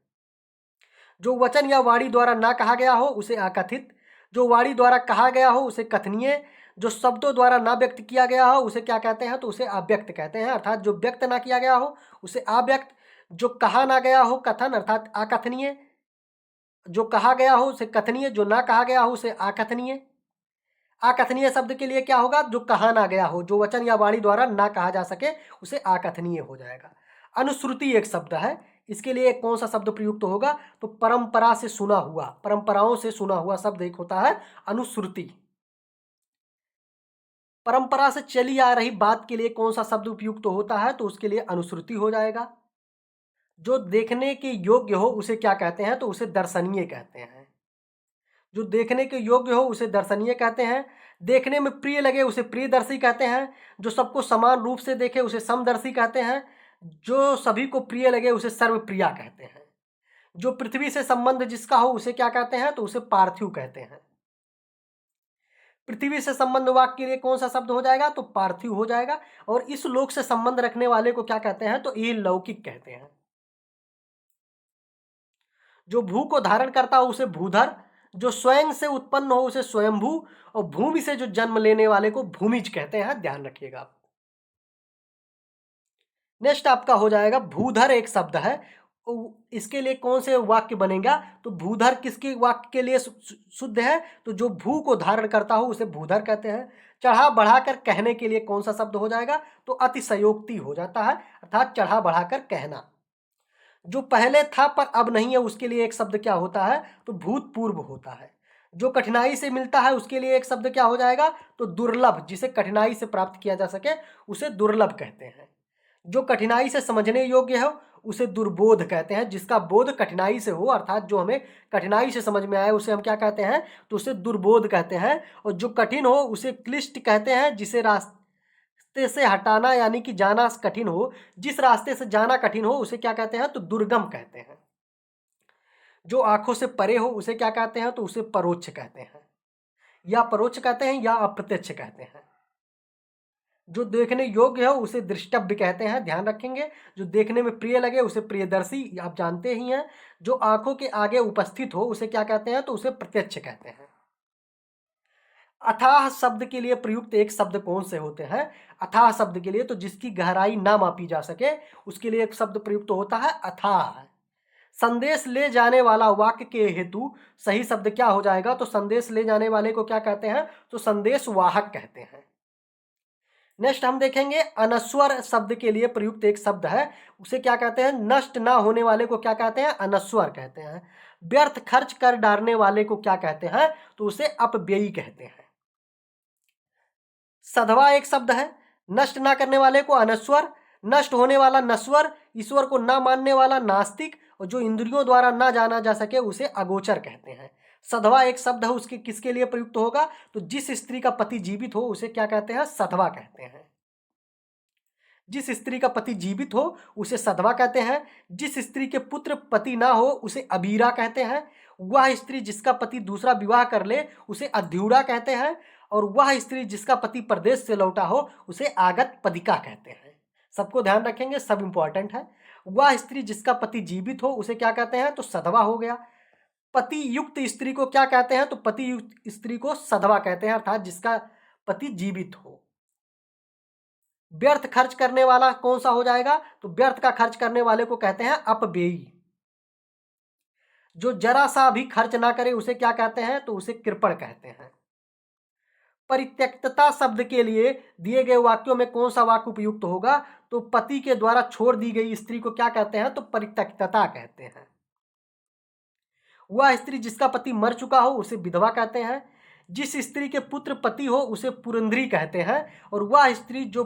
जो वचन या वाणी द्वारा ना कहा गया हो उसे आकथित, जो वाणी द्वारा कहा गया हो उसे कथनीय, जो शब्दों द्वारा ना व्यक्त किया गया हो उसे क्या कहते हैं, तो उसे अव्यक्त कहते हैं। अर्थात जो व्यक्त ना किया गया हो उसे अव्यक्त, जो कहा ना गया हो कथन अर्थात अकथनीय, जो कहा गया हो उसे कथनीय, जो ना कहा गया हो उसे अकथनीय। अकथनीय शब्द के लिए क्या होगा, जो कहा ना गया हो, जो वचन या वाणी द्वारा ना कहा जा सके उसे अकथनीय हो जाएगा। अनुश्रुति एक शब्द है, इसके लिए कौन सा शब्द प्रयुक्त होगा, तो परंपरा से सुना हुआ, परंपराओं से सुना हुआ शब्द एक होता है अनुश्रुति। परंपरा से चली आ रही बात के लिए कौन सा शब्द उपयुक्त होता है, तो उसके लिए अनुश्रुति हो जाएगा। जो देखने के योग्य हो उसे क्या कहते हैं, तो उसे दर्शनीय कहते हैं। जो देखने के योग्य हो उसे दर्शनीय कहते हैं। देखने में प्रिय लगे उसे प्रियदर्शी कहते हैं। जो सबको समान रूप से देखे उसे समदर्शी कहते हैं। जो सभी को प्रिय लगे उसे सर्वप्रिया कहते हैं। जो पृथ्वी से संबंध जिसका हो उसे क्या कहते हैं, तो उसे पार्थिव कहते हैं। पृथ्वी से संबंध वाक्य के लिए कौन सा शब्द हो जाएगा, तो पार्थिव हो जाएगा। और इस लोक से संबंध रखने वाले को क्या कहते हैं, तो ये लौकिक कहते हैं। जो भू को धारण करता हो उसे भूधर, जो स्वयं से उत्पन्न हो उसे स्वयंभू, और भूमि से जो जन्म लेने वाले को भूमिज कहते हैं। ध्यान रखिएगा आप। नेक्स्ट आपका हो जाएगा भूधर एक शब्द है। इसके लिए कौन से वाक्य बनेगा, तो भूधर किसके वाक्य के लिए शुद्ध है, तो जो भू को धारण करता हो उसे भूधर कहते हैं। चढ़ा बढ़ाकर कहने के लिए कौन सा शब्द हो जाएगा, तो अतिशयोक्ति हो जाता है, अर्थात चढ़ा बढ़ाकर कहना। जो पहले था पर अब नहीं है उसके लिए एक शब्द क्या होता है, तो भूतपूर्व होता है। जो कठिनाई से मिलता है उसके लिए एक शब्द क्या हो जाएगा, तो दुर्लभ, जिसे कठिनाई से प्राप्त किया जा सके उसे दुर्लभ कहते हैं। जो कठिनाई से समझने योग्य हो उसे दुर्बोध कहते हैं। जिसका बोध कठिनाई से हो अर्थात जो हमें कठिनाई से समझ में आए उसे हम क्या कहते हैं, तो उसे दुर्बोध कहते हैं। और जो कठिन हो उसे क्लिष्ट कहते हैं। जिसे रास्ते से हटाना यानी कि जाना कठिन हो, जिस रास्ते से जाना कठिन हो उसे क्या कहते हैं, तो दुर्गम कहते हैं। जो आंखों से परे हो उसे क्या कहते हैं, तो उसे परोक्ष कहते हैं, या परोक्ष कहते हैं या अप्रत्यक्ष कहते हैं। जो देखने योग्य है उसे दृष्टव्य कहते हैं, ध्यान रखेंगे। जो देखने में प्रिय लगे उसे प्रियदर्शी, आप जानते ही हैं। जो आंखों के आगे उपस्थित हो उसे क्या कहते हैं, तो उसे प्रत्यक्ष कहते हैं। अथाह शब्द के लिए प्रयुक्त एक शब्द कौन से होते हैं? अथाह शब्द के लिए तो जिसकी गहराई ना मापी जा सके उसके लिए एक शब्द प्रयुक्त होता है अथाह। संदेश ले जाने वाला वाक्य के हेतु सही शब्द क्या हो जाएगा? तो संदेश ले जाने वाले को क्या कहते हैं? तो संदेश वाहक कहते हैं। नेक्स्ट हम देखेंगे अनस्वर शब्द के लिए प्रयुक्त एक शब्द है, उसे क्या कहते हैं? नष्ट ना होने वाले को क्या कहते हैं? अनस्वर कहते हैं। व्यर्थ खर्च कर डालने वाले को क्या कहते हैं? तो उसे अपव्ययी कहते हैं। सधवा एक शब्द है, नष्ट ना करने वाले को अनस्वर, नष्ट होने वाला नस्वर, ईश्वर को ना मानने वाला नास्तिक, और जो इंद्रियों द्वारा ना जाना जा सके उसे अगोचर कहते हैं। सधवा एक शब्द है, उसके किसके लिए प्रयुक्त होगा? तो जिस स्त्री का पति जीवित हो उसे क्या कहते हैं? सधवा कहते हैं। जिस स्त्री का पति जीवित हो उसे सधवा कहते हैं। जिस स्त्री के पुत्र पति ना हो उसे अबीरा कहते हैं। वह स्त्री जिसका पति दूसरा विवाह कर ले उसे अध्यूड़ा कहते हैं। और वह स्त्री जिसका पति परदेश से लौटा हो उसे आगत पदिका कहते हैं। सबको ध्यान रखेंगे, सब इंपॉर्टेंट है। वह स्त्री जिसका पति जीवित हो उसे क्या कहते हैं? तो सधवा हो गया। पति युक्त स्त्री को क्या कहते हैं? तो पति युक्त स्त्री को सधवा कहते हैं, अर्थात जिसका पति जीवित हो। व्यर्थ खर्च करने वाला कौन सा हो जाएगा? तो व्यर्थ का खर्च करने वाले को कहते हैं अपव्ययी। जो जरा सा भी खर्च ना करे उसे क्या कहते हैं? तो उसे कृपण कहते हैं। परित्यक्तता शब्द के लिए दिए गए वाक्यों में कौन सा वाक्य उपयुक्त होगा? तो पति के द्वारा छोड़ दी गई स्त्री को क्या कहते हैं? तो परित्यक्तता कहते हैं। वह स्त्री जिसका पति मर चुका हो उसे विधवा कहते हैं। जिस स्त्री के पुत्र पति हो उसे पुरंदरी कहते हैं। और वह स्त्री जो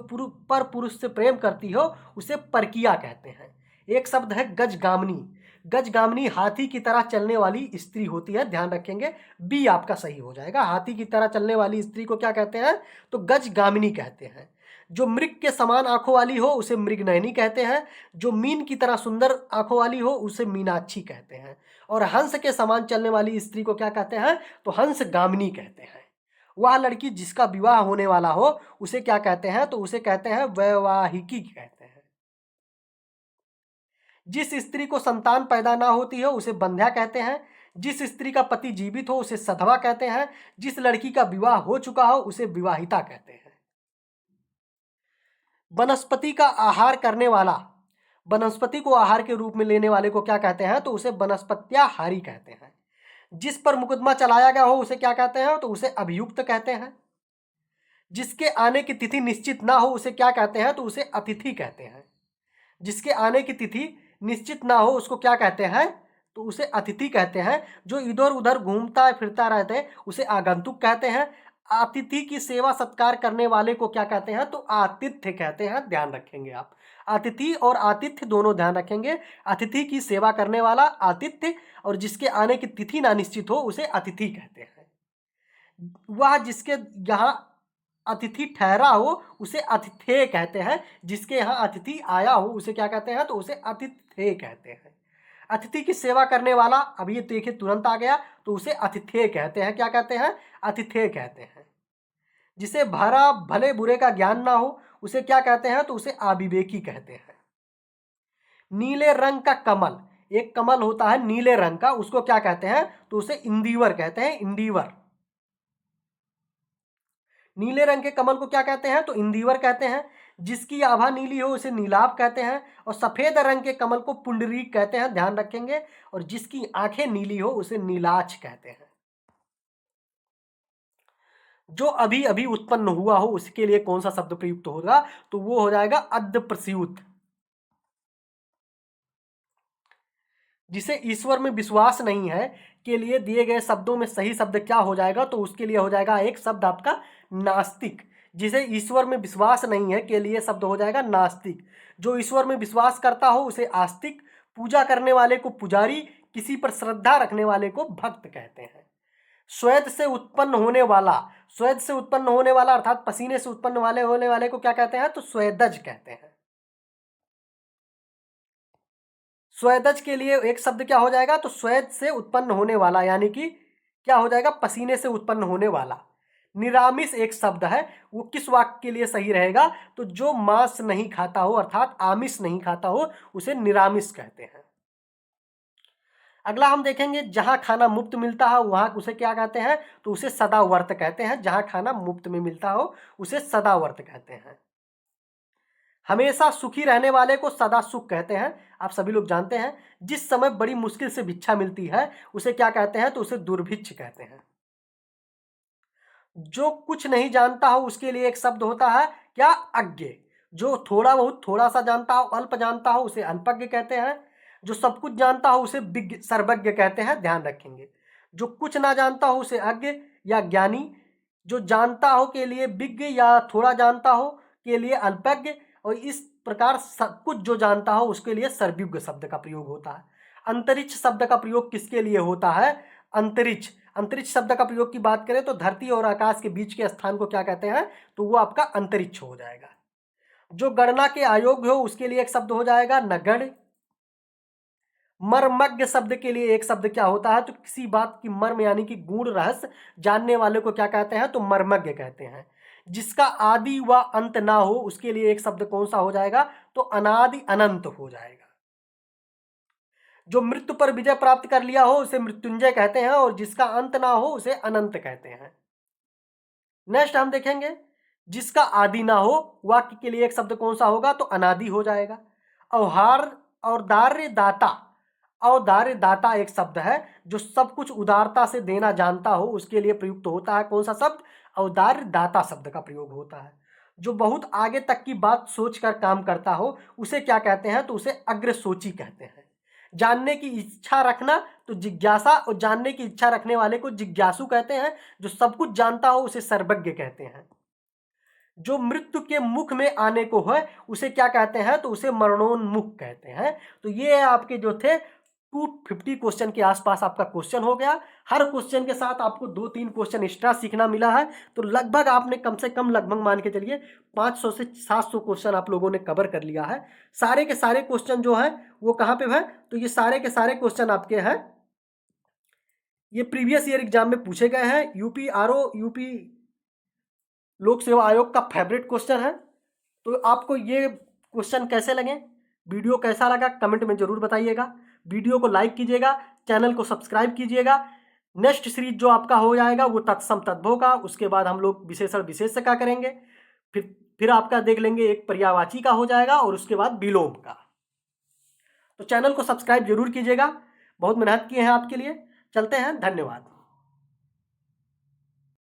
पर पुरुष से प्रेम करती हो उसे परकिया कहते हैं। एक शब्द है गजगामिनी। गजगामिनी हाथी की तरह चलने वाली स्त्री होती है, ध्यान रखेंगे। बी आपका सही हो जाएगा। हाथी की तरह चलने वाली स्त्री को क्या कहते हैं? तो गजगामिनी कहते हैं। जो मृग के समान आंखों वाली हो उसे मृगनयनी कहते हैं। जो मीन की तरह सुंदर आंखों वाली हो उसे मीनाक्षी कहते हैं। और हंस के समान चलने वाली स्त्री को क्या कहते हैं? तो हंस गामिनी कहते हैं। वह लड़की जिसका विवाह होने वाला हो उसे क्या कहते हैं? तो उसे कहते हैं वैवाहिकी कहते हैं। जिस स्त्री को संतान पैदा ना होती हो उसे बंध्या कहते हैं। जिस स्त्री का पति जीवित हो उसे सधवा कहते हैं। जिस लड़की का विवाह हो चुका हो उसे विवाहिता कहते हैं। वनस्पति का आहार करने वाला, वनस्पति को आहार के रूप में लेने वाले को क्या कहते हैं? तो उसे वनस्पत्याहारी कहते हैं। जिस पर मुकदमा चलाया गया हो उसे क्या कहते हैं? तो उसे अभियुक्त कहते हैं। जिसके आने की तिथि निश्चित ना हो उसे क्या कहते हैं? तो उसे अतिथि कहते हैं। जिसके आने की तिथि निश्चित ना हो उसको क्या कहते हैं? तो उसे अतिथि कहते हैं। जो इधर उधर घूमता फिरता रहते हैं उसे आगंतुक कहते हैं। अतिथि की सेवा सत्कार करने वाले को क्या कहते हैं? तो आतिथ्य कहते हैं, ध्यान रखेंगे आप। अतिथि और आतिथ्य दोनों ध्यान रखेंगे। अतिथि की सेवा करने वाला आतिथ्य, और जिसके आने की तिथि ना निश्चित हो उसे अतिथि कहते हैं। वह जिसके यहाँ अतिथि ठहरा हो उसे अतिथेय कहते हैं। जिसके यहाँ अतिथि आया हो उसे क्या कहते हैं? तो उसे अतिथेय कहते हैं। अतिथि की सेवा करने वाला, अभी ये देखिए तुरंत आ गया, तो उसे अतिथेय कहते हैं। क्या कहते हैं? अतिथेय कहते हैं। जिसे भरा भले बुरे का ज्ञान ना हो उसे क्या कहते हैं? तो उसे अविवेकी कहते हैं। नीले रंग का कमल, एक कमल होता है नीले रंग का, उसको क्या कहते हैं? तो उसे इंदिवर कहते हैं, इंदिवर। नीले रंग के कमल को क्या कहते हैं? तो इंदिवर कहते हैं। जिसकी आभा नीली हो उसे नीलाभ कहते हैं। और सफेद रंग के कमल को पुंडरीक कहते हैं, ध्यान रखेंगे। और जिसकी आंखें नीली हो उसे नीलाच कहते हैं। जो अभी अभी उत्पन्न हुआ हो उसके लिए कौन सा शब्द प्रयुक्त होगा? तो वो हो जाएगा अद्य प्रस्यूत। जिसे ईश्वर में विश्वास नहीं है के लिए दिए गए शब्दों में सही शब्द क्या हो जाएगा? तो उसके लिए हो जाएगा एक शब्द आपका नास्तिक। जिसे ईश्वर में विश्वास नहीं है के लिए शब्द हो जाएगा नास्तिक। जो ईश्वर में विश्वास करता हो उसे आस्तिक, पूजा करने वाले को पुजारी, किसी पर श्रद्धा रखने वाले को भक्त कहते हैं। स्वेद से उत्पन्न होने वाला, स्वेद से उत्पन्न होने वाला अर्थात पसीने से उत्पन्न वाले होने वाले को क्या कहते हैं? तो स्वेदज कहते हैं। स्वेदज के लिए एक शब्द क्या हो जाएगा? तो स्वेद से उत्पन्न होने वाला, यानी कि क्या हो जाएगा? पसीने से उत्पन्न होने वाला। निरामिष एक शब्द है, वो किस वाक्य के लिए सही रहेगा? तो जो मांस नहीं खाता हो अर्थात आमिष नहीं खाता हो उसे निरामिष कहते हैं। अगला हम देखेंगे, जहां खाना मुफ्त मिलता है वहां उसे क्या कहते हैं? तो उसे सदाव्रत कहते हैं। जहां खाना मुफ्त में मिलता हो उसे सदाव्रत कहते हैं। हमेशा सुखी रहने वाले को सदा सुख कहते हैं। आप सभी लोग जानते हैं, जिस समय बड़ी मुश्किल से भिक्षा मिलती है उसे क्या कहते हैं? तो उसे दुर्भिक्ष कहते हैं। जो कुछ नहीं जानता हो उसके लिए एक शब्द होता है क्या? अज्ञ। जो थोड़ा बहुत थोड़ा सा जानता हो, अल्प जानता हो, उसे अल्पज्ञ कहते हैं। जो सब कुछ जानता हो उसे विज्ञ सर्वज्ञ कहते हैं, ध्यान रखेंगे। जो कुछ ना जानता हो उसे अज्ञ या ज्ञानी। जो जानता हो के लिए विज्ञ या थोड़ा जानता हो के लिए अल्पज्ञ, और इस प्रकार सब कुछ जो जानता हो उसके लिए सर्वज्ञ शब्द का प्रयोग होता है। अंतरिक्ष शब्द का प्रयोग किसके लिए होता है? अंतरिक्ष। अंतरिक्ष शब्द का प्रयोग की बात करें तो धरती और आकाश के बीच के स्थान को क्या कहते हैं? तो वो आपका अंतरिक्ष हो जाएगा। जो गणना के अयोग्य हो उसके लिए एक शब्द हो जाएगा नगण्य। मर्मज्ञ शब्द के लिए एक शब्द क्या होता है? तो किसी बात की मर्म यानी कि गूढ़ रहस्य जानने वाले को क्या कहते हैं? तो मर्मज्ञ कहते हैं। जिसका आदि व अंत ना हो उसके लिए एक शब्द कौन सा हो जाएगा? तो अनादि अनंत हो जाएगा। जो मृत्यु पर विजय प्राप्त कर लिया हो उसे मृत्युंजय कहते हैं, और जिसका अंत ना हो उसे अनंत कहते हैं। नेक्स्ट हम देखेंगे, जिसका आदि ना हो वाक्य के लिए एक शब्द कौन सा होगा? तो अनादि हो जाएगा। औहार औदार्य दाता। औदार्य दाता एक शब्द है, जो सब कुछ उदारता से देना जानता हो उसके लिए प्रयुक्त होता है। कौन सा शब्द? औदार्य दाता शब्द का प्रयोग होता है। जो बहुत आगे तक की बात सोचकर काम करता हो उसे क्या कहते हैं? तो उसे अग्रसोची कहते हैं। जानने की इच्छा रखना तो जिज्ञासा, और जानने की इच्छा रखने वाले को जिज्ञासु कहते हैं। जो सब कुछ जानता हो उसे सर्वज्ञ कहते हैं। जो मृत्यु के मुख में आने को है उसे क्या कहते हैं? तो उसे मरणोन्मुख कहते हैं। तो ये आपके जो थे 250 क्वेश्चन के आसपास आपका क्वेश्चन हो गया। हर क्वेश्चन के साथ आपको 2-3 क्वेश्चन एक्स्ट्रा सीखना मिला है। तो लगभग आपने कम से कम लगभग मान के चलिए 500 से 700 क्वेश्चन आप लोगों ने कवर कर लिया है। सारे के सारे क्वेश्चन जो है वो कहाँ पे है? तो ये सारे के सारे क्वेश्चन आपके हैं, ये प्रीवियस ईयर एग्जाम में पूछे गए हैं। यूपी लोक सेवा आयोग का फेवरेट क्वेश्चन है। तो आपको ये क्वेश्चन कैसे लगे, वीडियो कैसा लगा कमेंट में जरूर बताइएगा। वीडियो को लाइक कीजिएगा, चैनल को सब्सक्राइब कीजिएगा। नेक्स्ट सीरीज जो आपका हो जाएगा वो तत्सम तद्भव का, उसके बाद हम लोग विशेषण विशेष्य का करेंगे। फिर आपका देख लेंगे एक पर्यायवाची का हो जाएगा, और उसके बाद विलोम का। तो चैनल को सब्सक्राइब जरूर कीजिएगा, बहुत मेहनत किए हैं आपके लिए। चलते हैं, धन्यवाद।